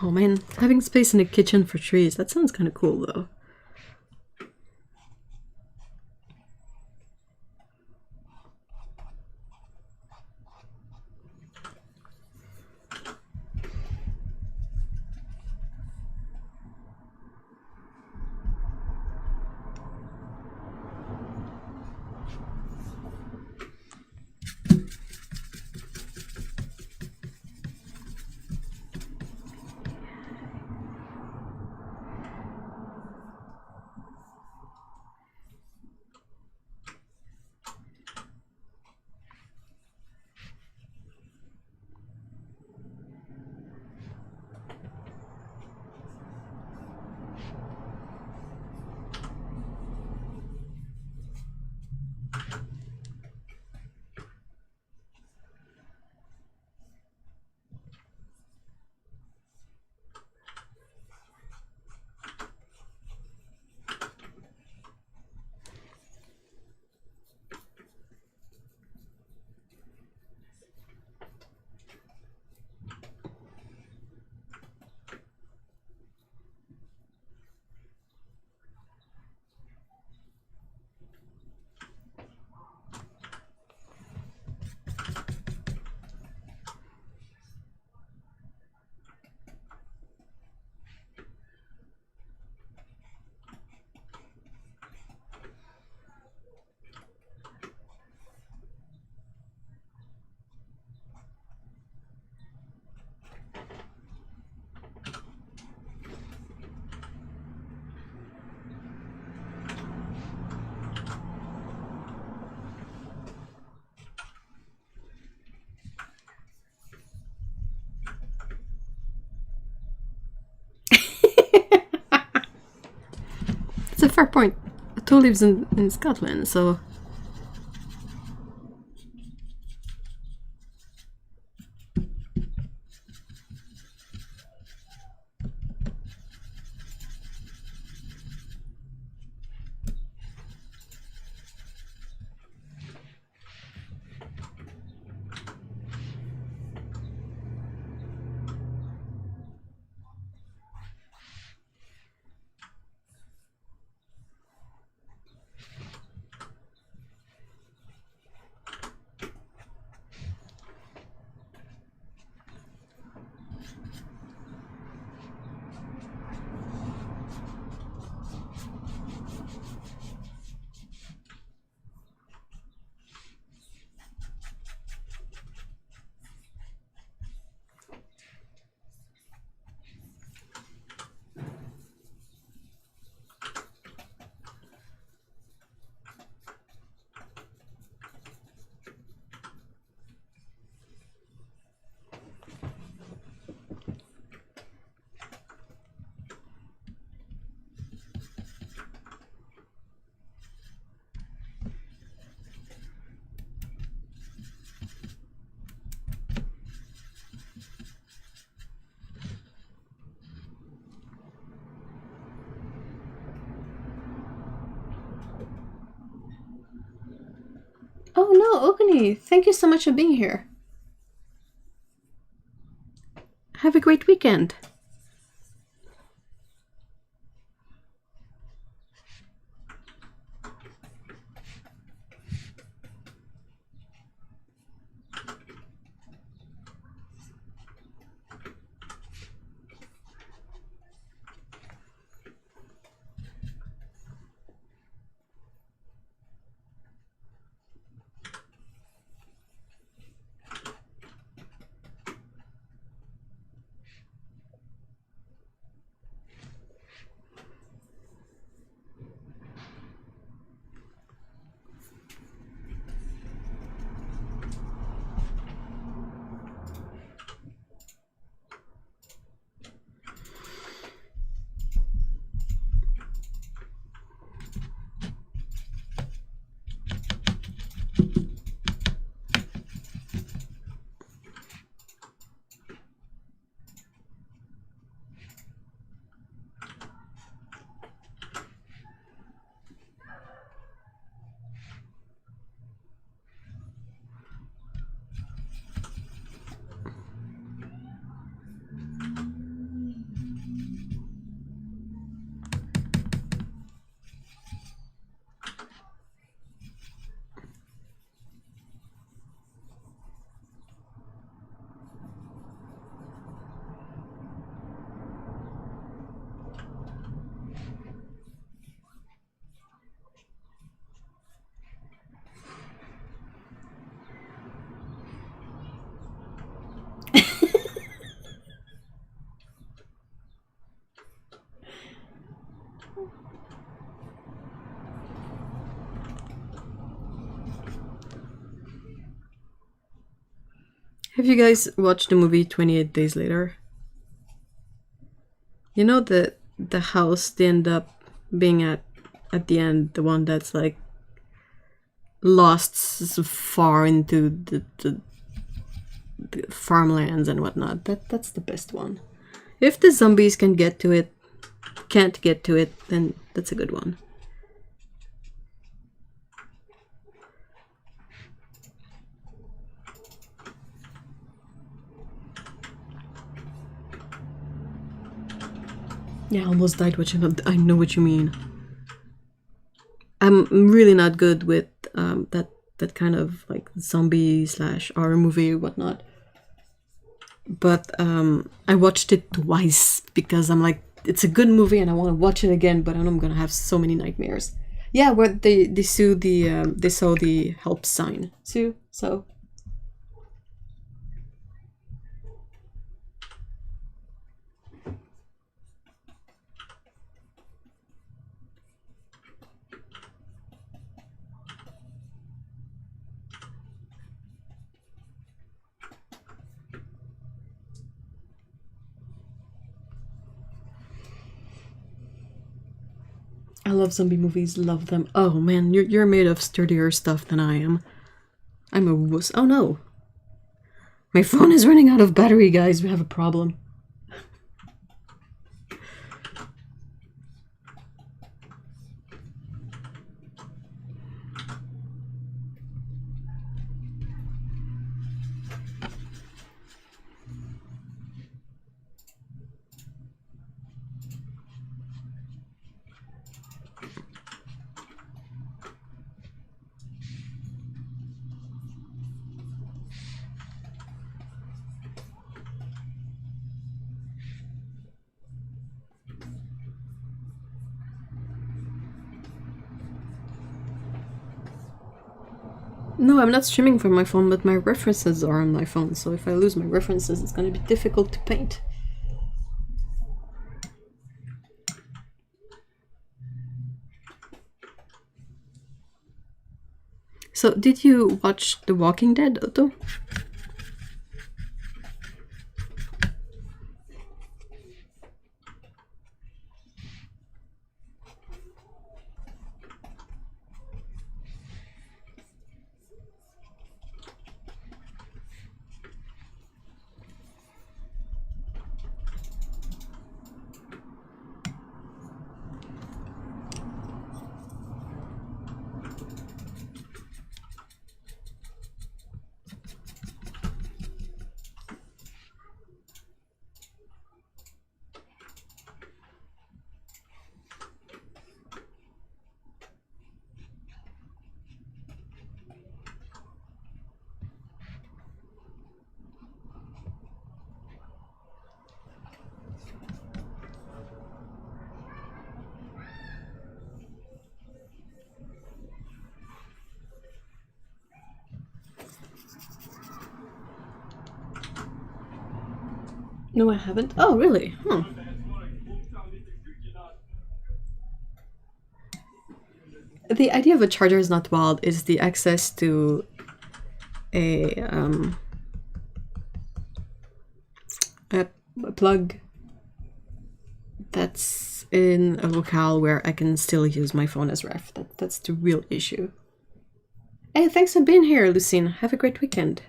Speaker 1: Oh man, having space in the kitchen for trees, that sounds kind of cool though. fair point. Two lives in Scotland, so... Oh no, Ogni, thank you so much for being here. Have a great weekend. Have you guys watched the movie 28 Days Later? You know the house they end up being at the end, the one that's like lost so far into the farmlands and whatnot. That's the best one. If the zombies can't get to it, then that's a good one. Yeah, I almost died watching it. I know what you mean. I'm really not good with that kind of like zombie / horror movie or whatnot. But I watched it twice because I'm like, it's a good movie and I want to watch it again, but I know I'm gonna have so many nightmares. Yeah, where they saw the help sign. So. I love zombie movies, love them. Oh man, you're made of sturdier stuff than I am. I'm a wuss. Oh no. My phone is running out of battery, guys. We have a problem. No, I'm not streaming from my phone, but my references are on my phone, so if I lose my references, it's gonna be difficult to paint. So, did you watch The Walking Dead, Otto? No, I haven't. Oh, really? Huh. The idea of a charger is not wild. It's the access to a plug that's in a locale where I can still use my phone as ref. That's the real issue. Hey, thanks for being here, Lucine. Have a great weekend.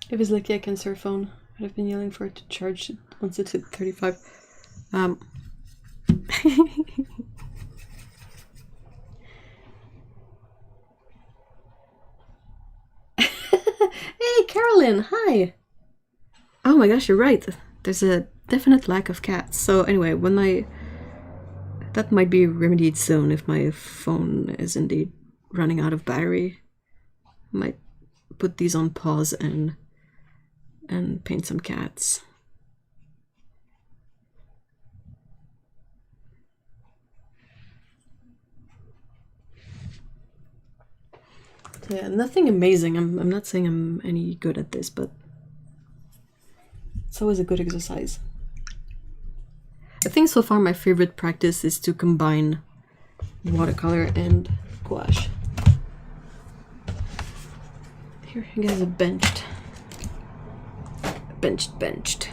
Speaker 1: If it's lucky I can serve phone. I've been yelling for it to charge once it's at 35. Hey, Carolyn, hi! Oh my gosh, you're right. There's a definite lack of cats. So anyway, that might be remedied soon if my phone is indeed running out of battery. I might put these on pause and paint some cats. Yeah, nothing amazing. I'm not saying I'm any good at this, but it's always a good exercise. I think so far my favorite practice is to combine watercolor and gouache. Here, you guys are benched. Benched.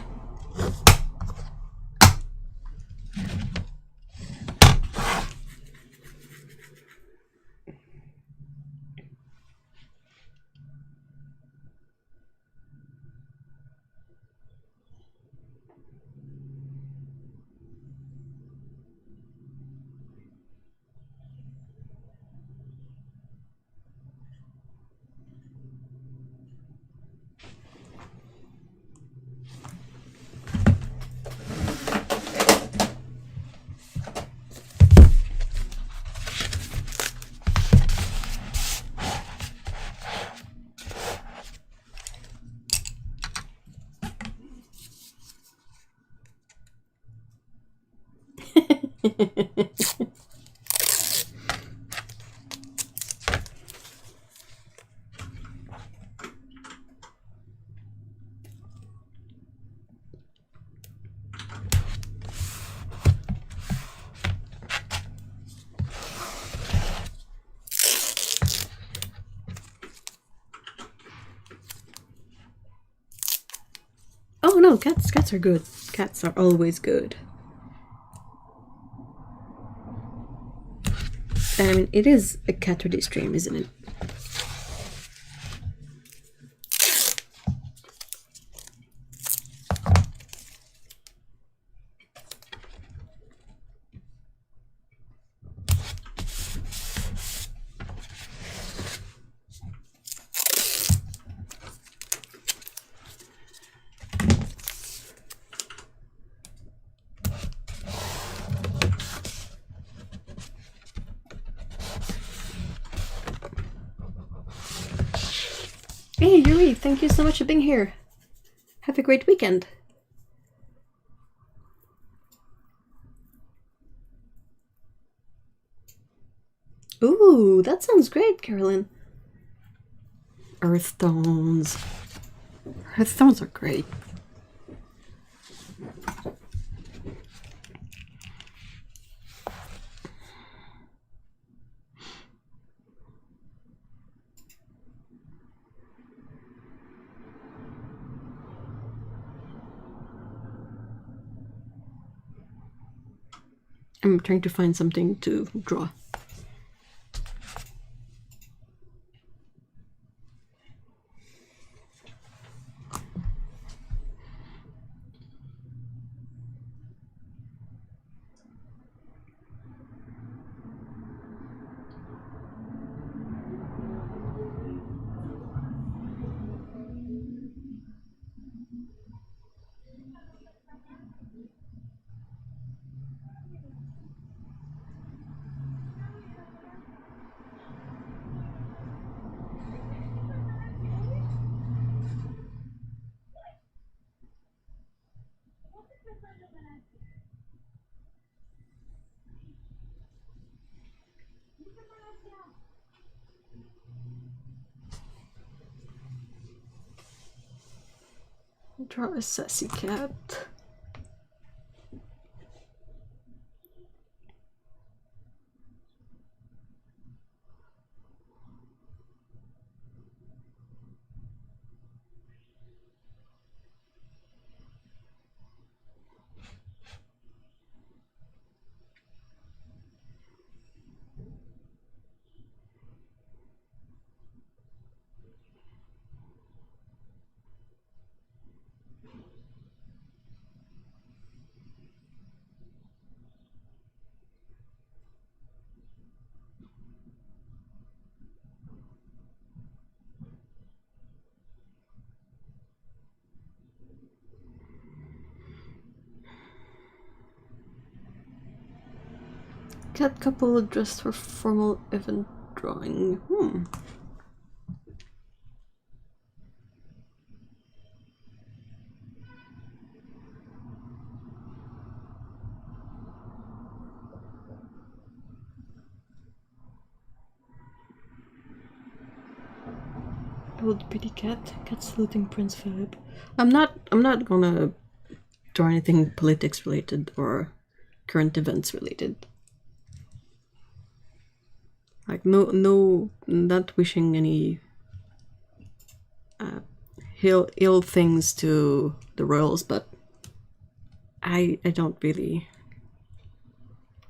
Speaker 1: Oh no, cats are good. Cats are always good. I mean, it is a Caturday stream, isn't it? Hey Yuri, thank you so much for being here. Have a great weekend. Ooh, that sounds great, Carolyn. Earthstones. Earthstones are great. I'm trying to find something to draw. Draw a sassy cat. Cat couple dressed for formal event drawing. Old pretty cat. Cat saluting Prince Philip. I'm not gonna draw anything politics related or current events related. Like no, not wishing any ill things to the royals, but I don't really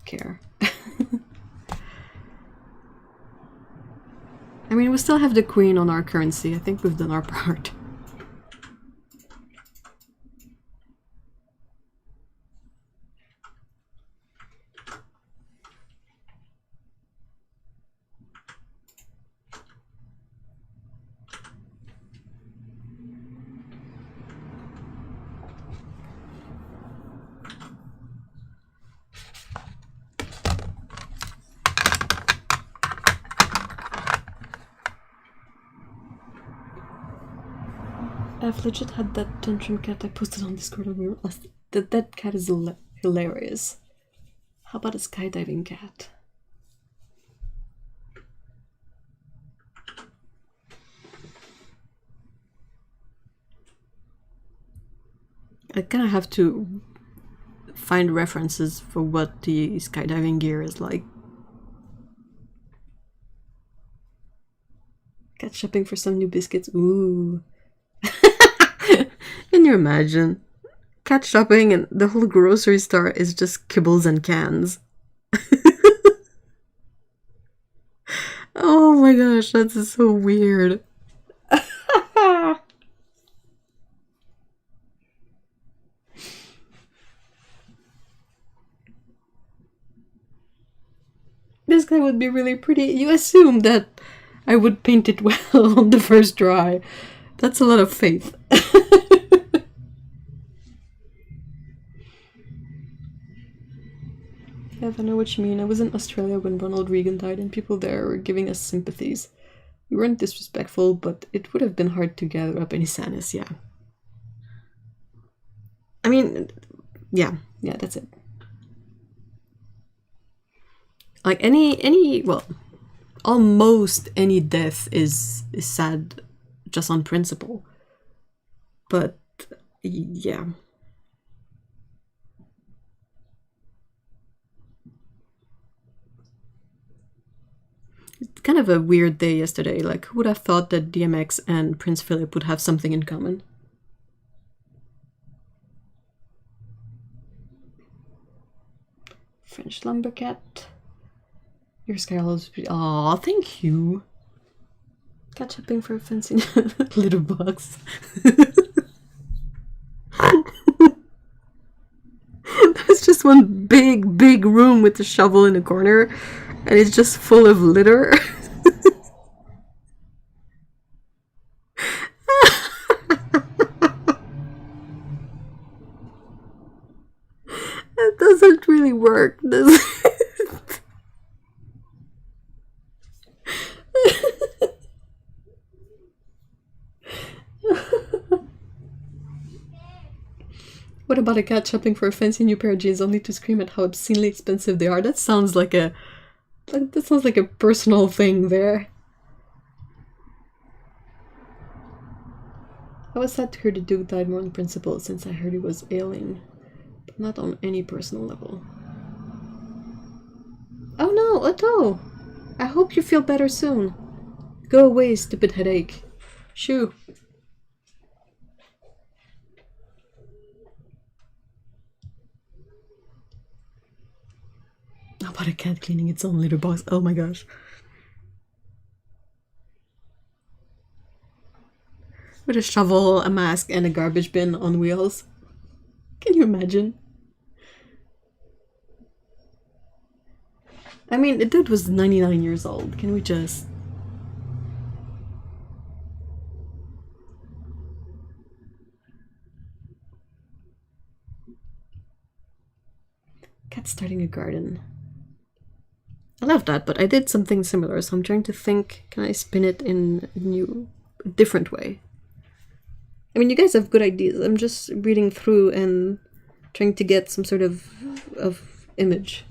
Speaker 1: care. I mean, we still have the Queen on our currency. I think we've done our part. I've legit had that tantrum cat I posted on Discord when we were last. That cat is hilarious. How about a skydiving cat? I kind of have to find references for what the skydiving gear is like. Cat shopping for some new biscuits. Ooh. Can you imagine? Cat shopping and the whole grocery store is just kibbles and cans. Oh my gosh, that's so weird. This guy would be really pretty. You assume that I would paint it well on the first try. That's a lot of faith. Yeah, I know what you mean. I was in Australia when Ronald Reagan died and people there were giving us sympathies. We weren't disrespectful, but it would have been hard to gather up any sadness, yeah. I mean, yeah, that's it. Like well, almost any death is sad just on principle. But, yeah. It's kind of a weird day yesterday. Like, who would have thought that DMX and Prince Philip would have something in common? French lumbercat. Your Skylar's pretty. Aw, thank you. Cat shopping for a fancy litter box. There's just one big room with a shovel in a corner, and it's just full of litter. That doesn't really work, does it? What about a cat shopping for a fancy new pair of jeans only to scream at how obscenely expensive they are? That sounds like a personal thing there. I was sad to hear the Duke died more on principle since I heard he was ailing, but not on any personal level. Oh no, Otto! I hope you feel better soon. Go away, stupid headache. Shoo. How about a cat cleaning its own litter box? Oh my gosh. With a shovel, a mask, and a garbage bin on wheels. Can you imagine? I mean, the dude was 99 years old. Can we just... Cat starting a garden. I love that, but I did something similar, so I'm trying to think, can I spin it in a different way? I mean, you guys have good ideas. I'm just reading through and trying to get some sort of image.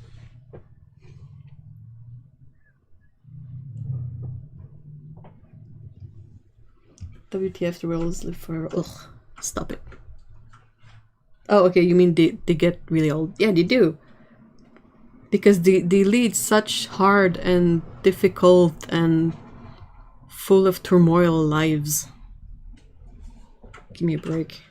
Speaker 1: WTF, the roles live forever. Ugh, stop it. Oh, okay, you mean they get really old. Yeah, they do. Because they lead such hard and difficult and full of turmoil lives. Give me a break.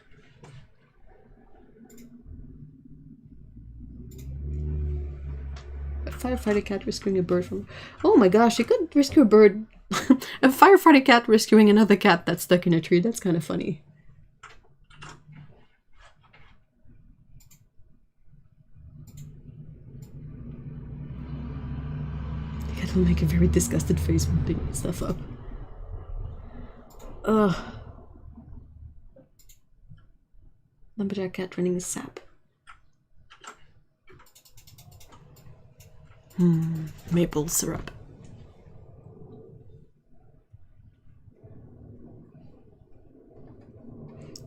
Speaker 1: A firefighter cat rescuing a bird from... Oh my gosh, you could rescue a bird. A firefighter cat rescuing another cat that's stuck in a tree. That's kind of funny. The cat will make a very disgusted face when picking stuff up. Ugh. Lumberjack cat running sap. Maple syrup.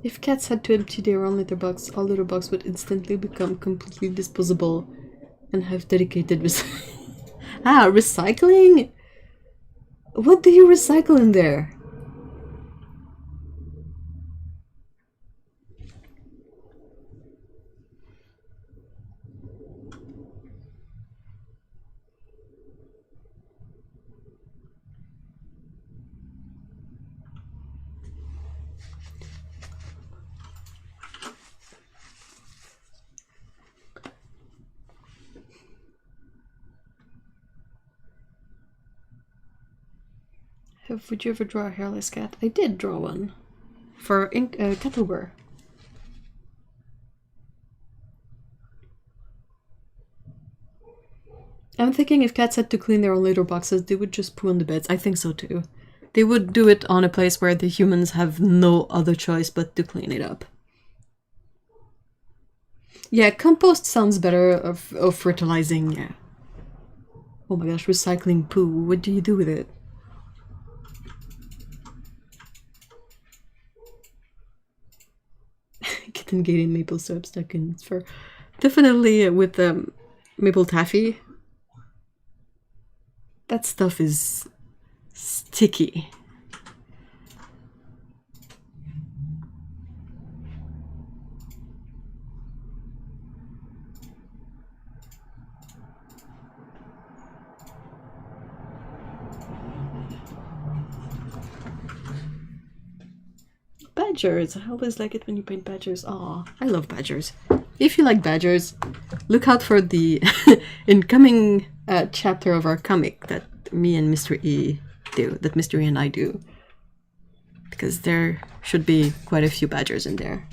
Speaker 1: If cats had to empty their own litter box, all litter box would instantly become completely disposable and have dedicated recycling? What do you recycle in there? Would you ever draw a hairless cat? I did draw one. For Caturday. I'm thinking if cats had to clean their own litter boxes, they would just poo on the beds. I think so too. They would do it on a place where the humans have no other choice but to clean it up. Yeah, compost sounds better of fertilizing, yeah. Oh my gosh, recycling poo. What do you do with it? Kitten gating maple syrup stuck in its fur. Definitely with maple taffy. That stuff is sticky. Badgers. I always like it when you paint badgers. Aw, I love badgers. If you like badgers, look out for the incoming chapter of our comic that me and Mr. E do, that Mr. E and I do. Because there should be quite a few badgers in there.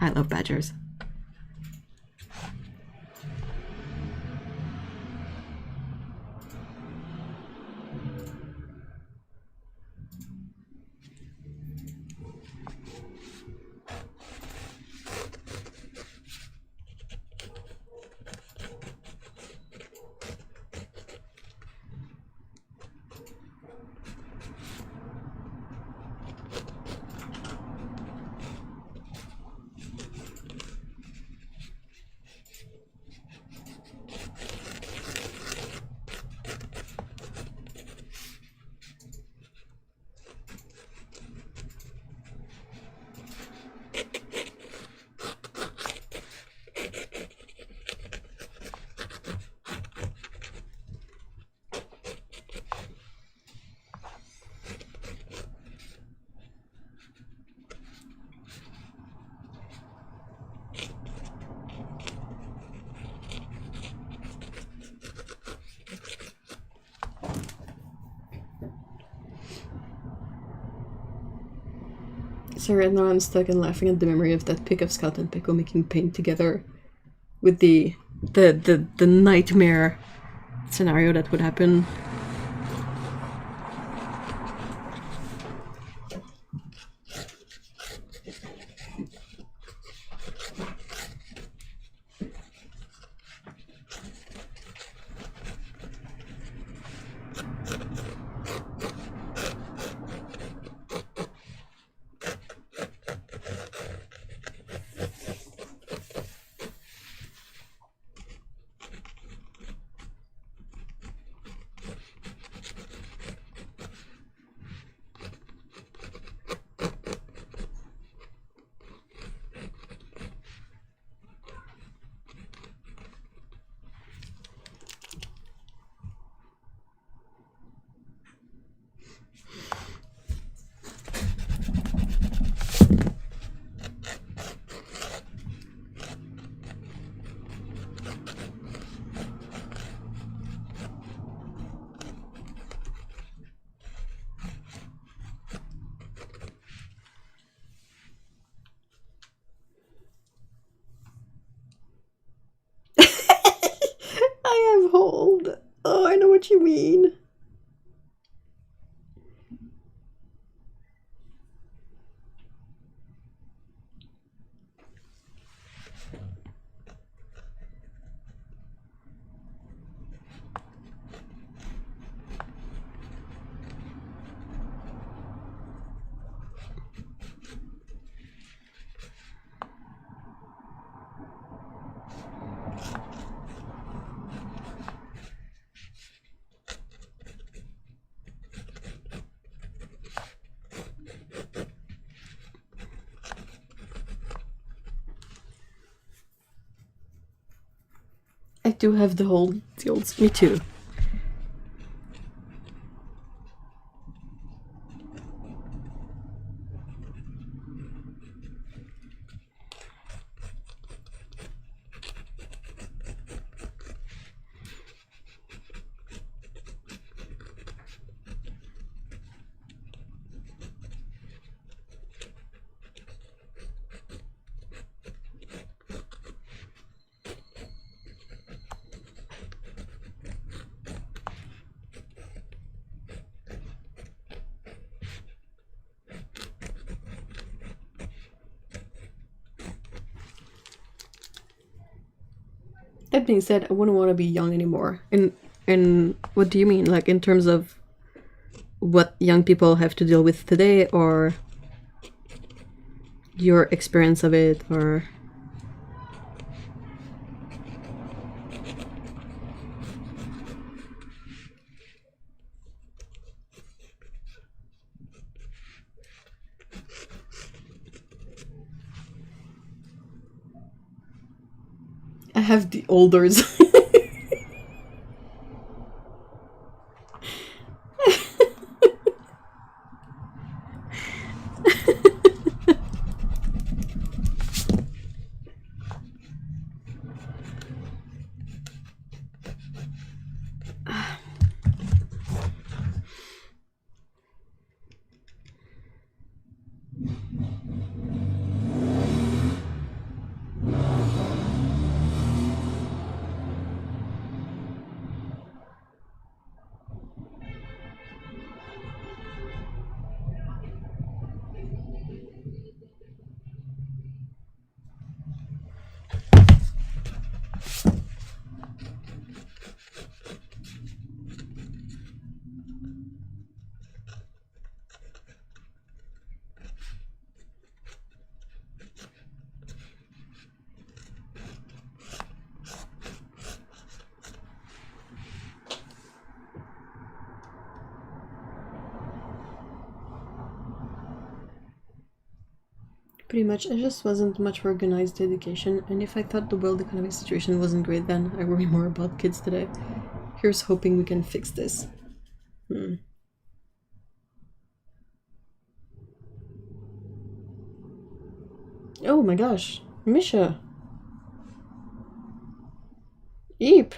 Speaker 1: I love badgers. Sorry, now I'm stuck and laughing at the memory of that pic of Scout and Pico making paint together with the nightmare scenario that would happen. I have hold. Oh, I know what you mean. I do have the old. Me too. That being said, I wouldn't want to be young anymore. And what do you mean? Like in terms of what young people have to deal with today, or your experience of it, or... I have the olders. Pretty much, it just wasn't much organized education, and if I thought the world economic situation wasn't great then, I worry more about kids today. Here's hoping we can fix this. Oh my gosh, Misha! Eep!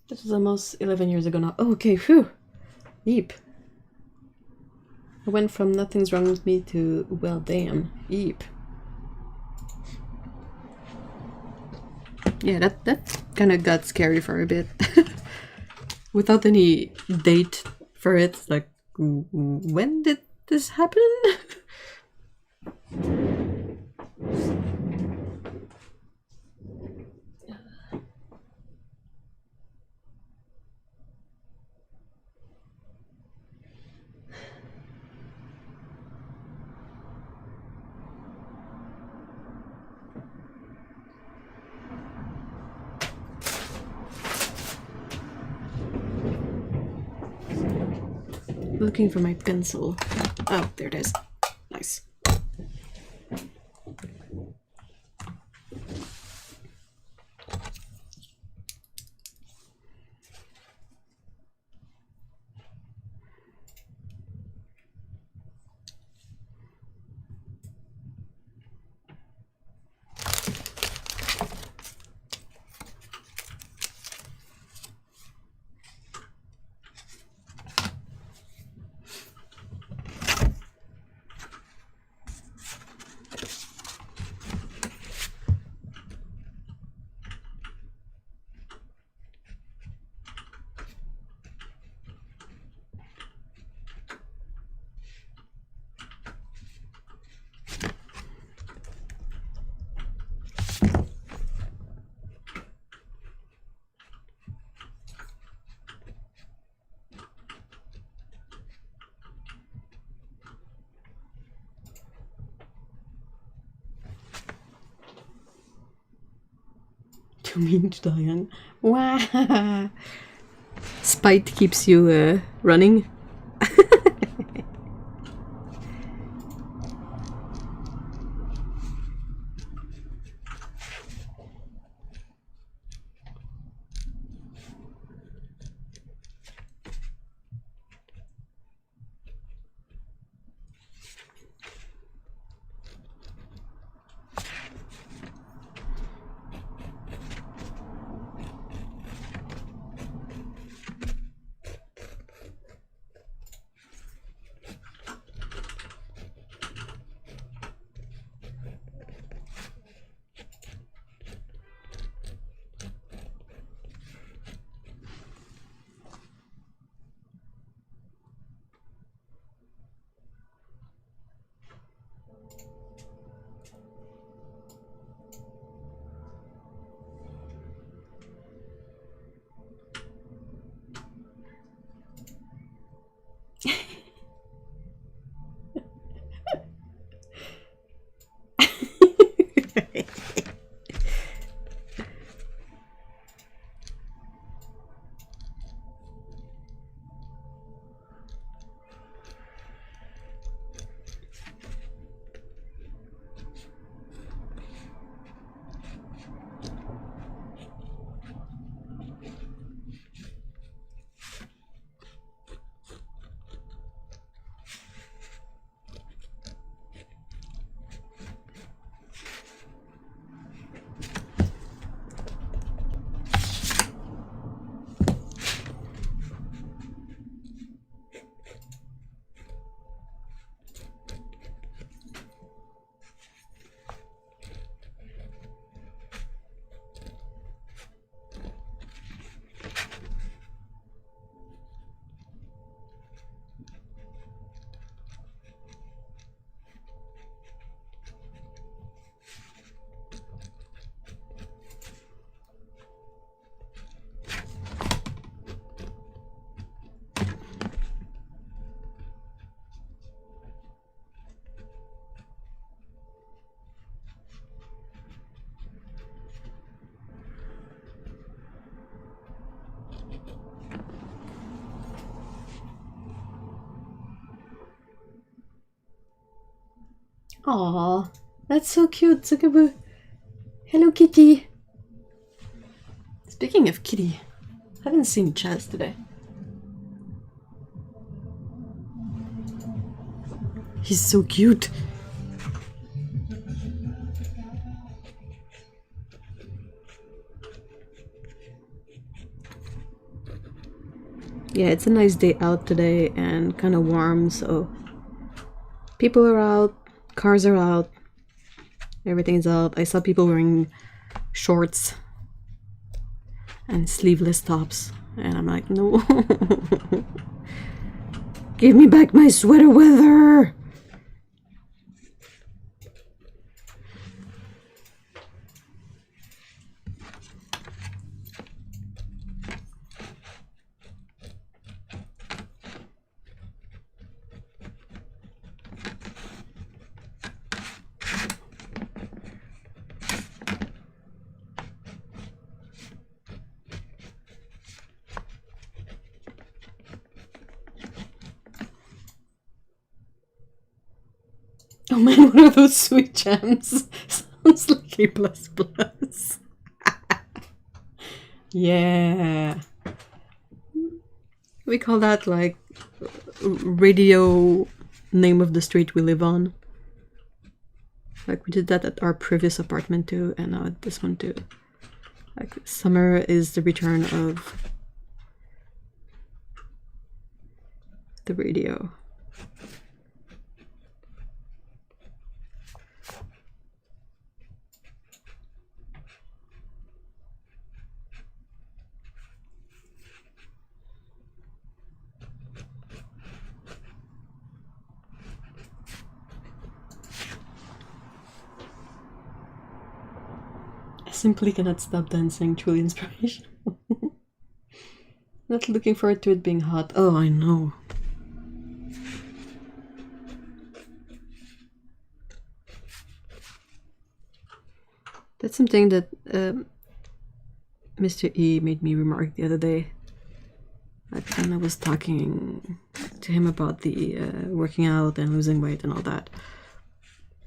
Speaker 1: This was almost 11 years ago now. Oh, okay, phew! Eep. I went from nothing's wrong with me to, well, damn. Eep. Yeah, that kind of got scary for a bit. Without any date for it, like, when did this happen? Looking for my pencil. Oh, there it is. Nice. Too mean to die young. Wow. Spite keeps you running. Aw, that's so cute, Tsukaboo. Hello, kitty. Speaking of kitty, I haven't seen Chaz today. He's so cute. Yeah, it's a nice day out today and kind of warm, so people are out, cars are out, everything's out. I saw people wearing shorts and sleeveless tops, and I'm like, no. Give me back my sweater weather! Oh man, what are those sweet gems? Sounds like A++. Yeah. We call that like radio name of the street we live on. Like we did that at our previous apartment too, and now at this one too. Like summer is the return of the radio. Simply cannot stop dancing, truly inspirational. Not looking forward to it being hot. Oh, I know. That's something that Mr. E made me remark the other day. Like when I was talking to him about the working out and losing weight and all that.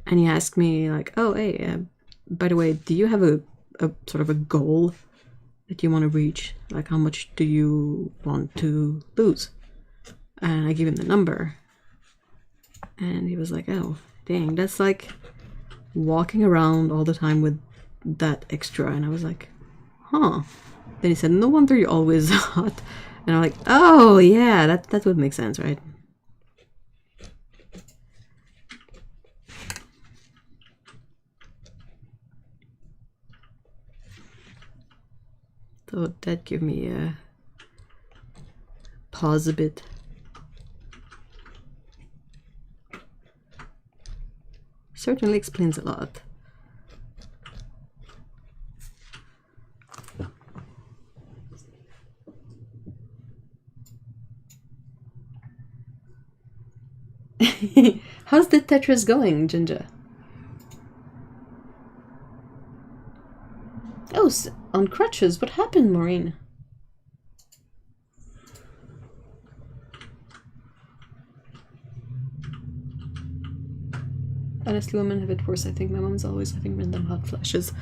Speaker 1: And he asked me like, oh, hey, by the way, do you have a sort of a goal that you want to reach? Like how much do you want to lose? And I gave him the number. And he was like, oh, dang, that's like walking around all the time with that extra. And I was like, huh. Then he said, no wonder you're always hot. And I'm like, oh yeah, that would make sense, right? So that gave me a pause a bit. Certainly explains a lot. How's the Tetris going, Ginger? Oh, on crutches. What happened, Maureen? Honestly, women have it worse. I think my mom's always having random hot flashes.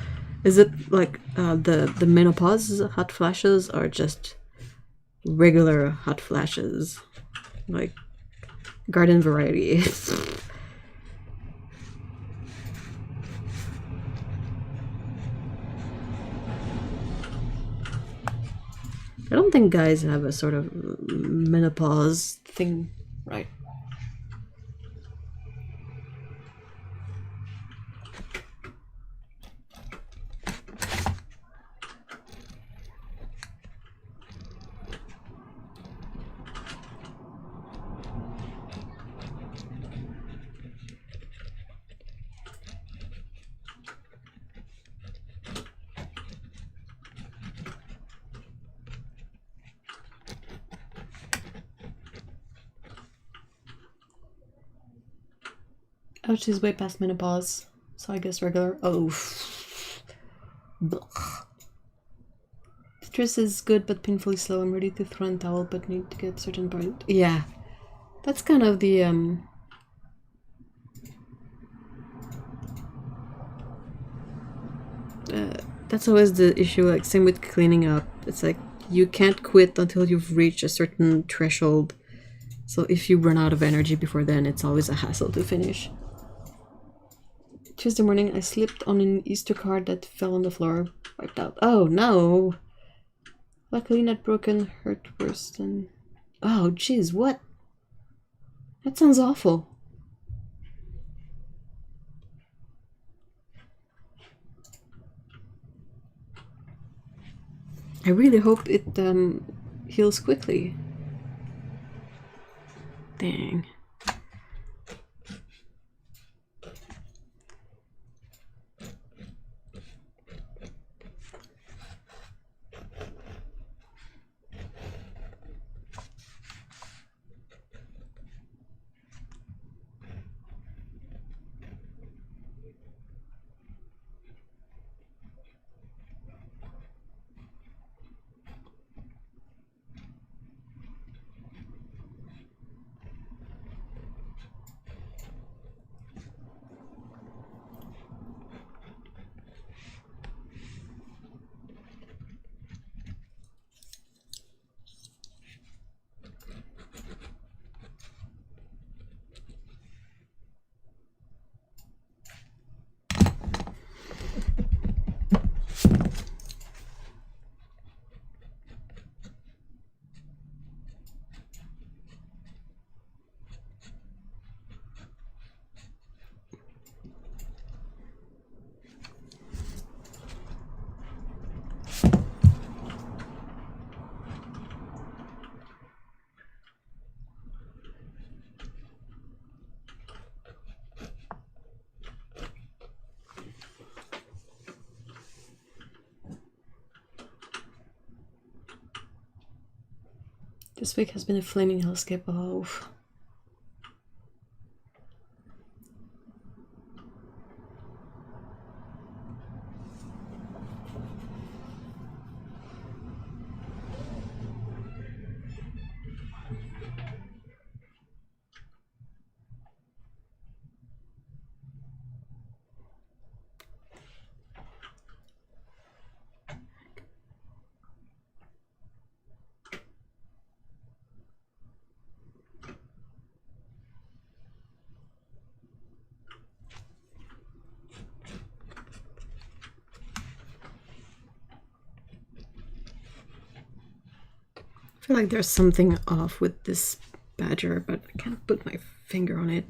Speaker 1: Is it like the menopause hot flashes or just regular hot flashes? Like garden variety? I don't think guys have a sort of menopause thing, right? Oh, she's way past menopause, so I guess regular. Oh. Tetris is good but painfully slow. I'm ready to throw in towel but need to get certain point. Yeah. That's kind of the that's always the issue, like same with cleaning up. It's like you can't quit until you've reached a certain threshold. So if you run out of energy before then, it's always a hassle to finish. Tuesday morning, I slipped on an Easter card that fell on the floor, wiped out. Oh no! Luckily not broken, hurt worse than... Oh jeez, what? That sounds awful. I really hope it heals quickly. Dang. This week has been a flaming hellscape. Oh. I feel like there's something off with this badger, but I can't put my finger on it.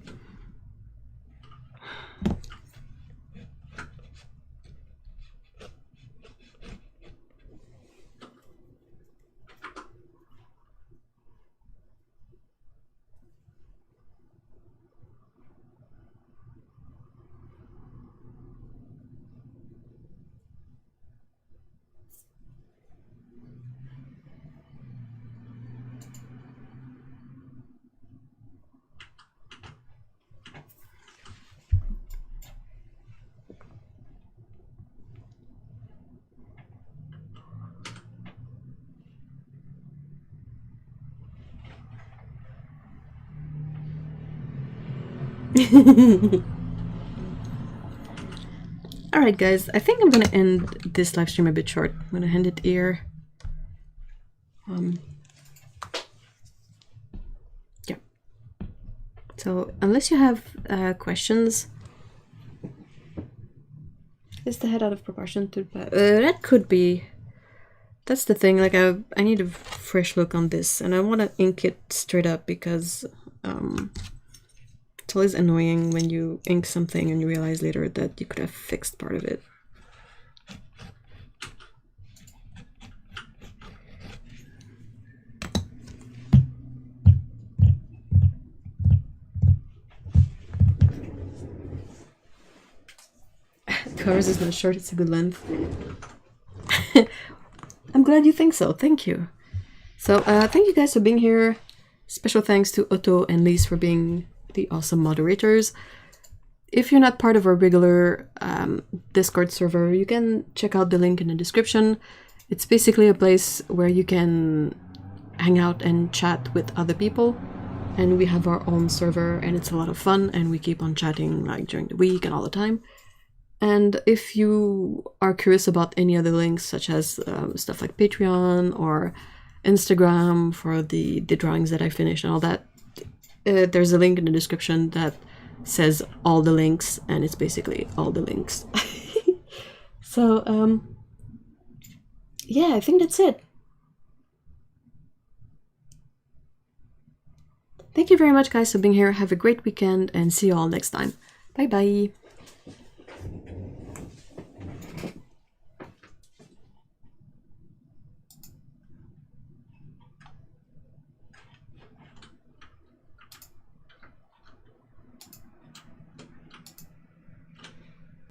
Speaker 1: Alright guys, I think I'm gonna end this live stream a bit short. I'm gonna end it here. Yeah. So, unless you have questions... Is the head out of proportion to the... that could be... That's the thing, like I need a fresh look on this, and I want to ink it straight up because it's always annoying when you ink something and you realize later that you could have fixed part of it. Covers is not short, it's a good length. I'm glad you think so, thank you. So, thank you guys for being here. Special thanks to Otto and Lise for being the awesome moderators. If you're not part of our regular Discord server, you can check out the link in the description. It's basically a place where you can hang out and chat with other people. And we have our own server and it's a lot of fun and we keep on chatting like during the week and all the time. And if you are curious about any other links, such as stuff like Patreon or Instagram for the drawings that I finished and all that, there's a link in the description that says all the links, and it's basically all the links. So, yeah, I think that's it. Thank you very much, guys, for being here. Have a great weekend, and see you all next time. Bye-bye.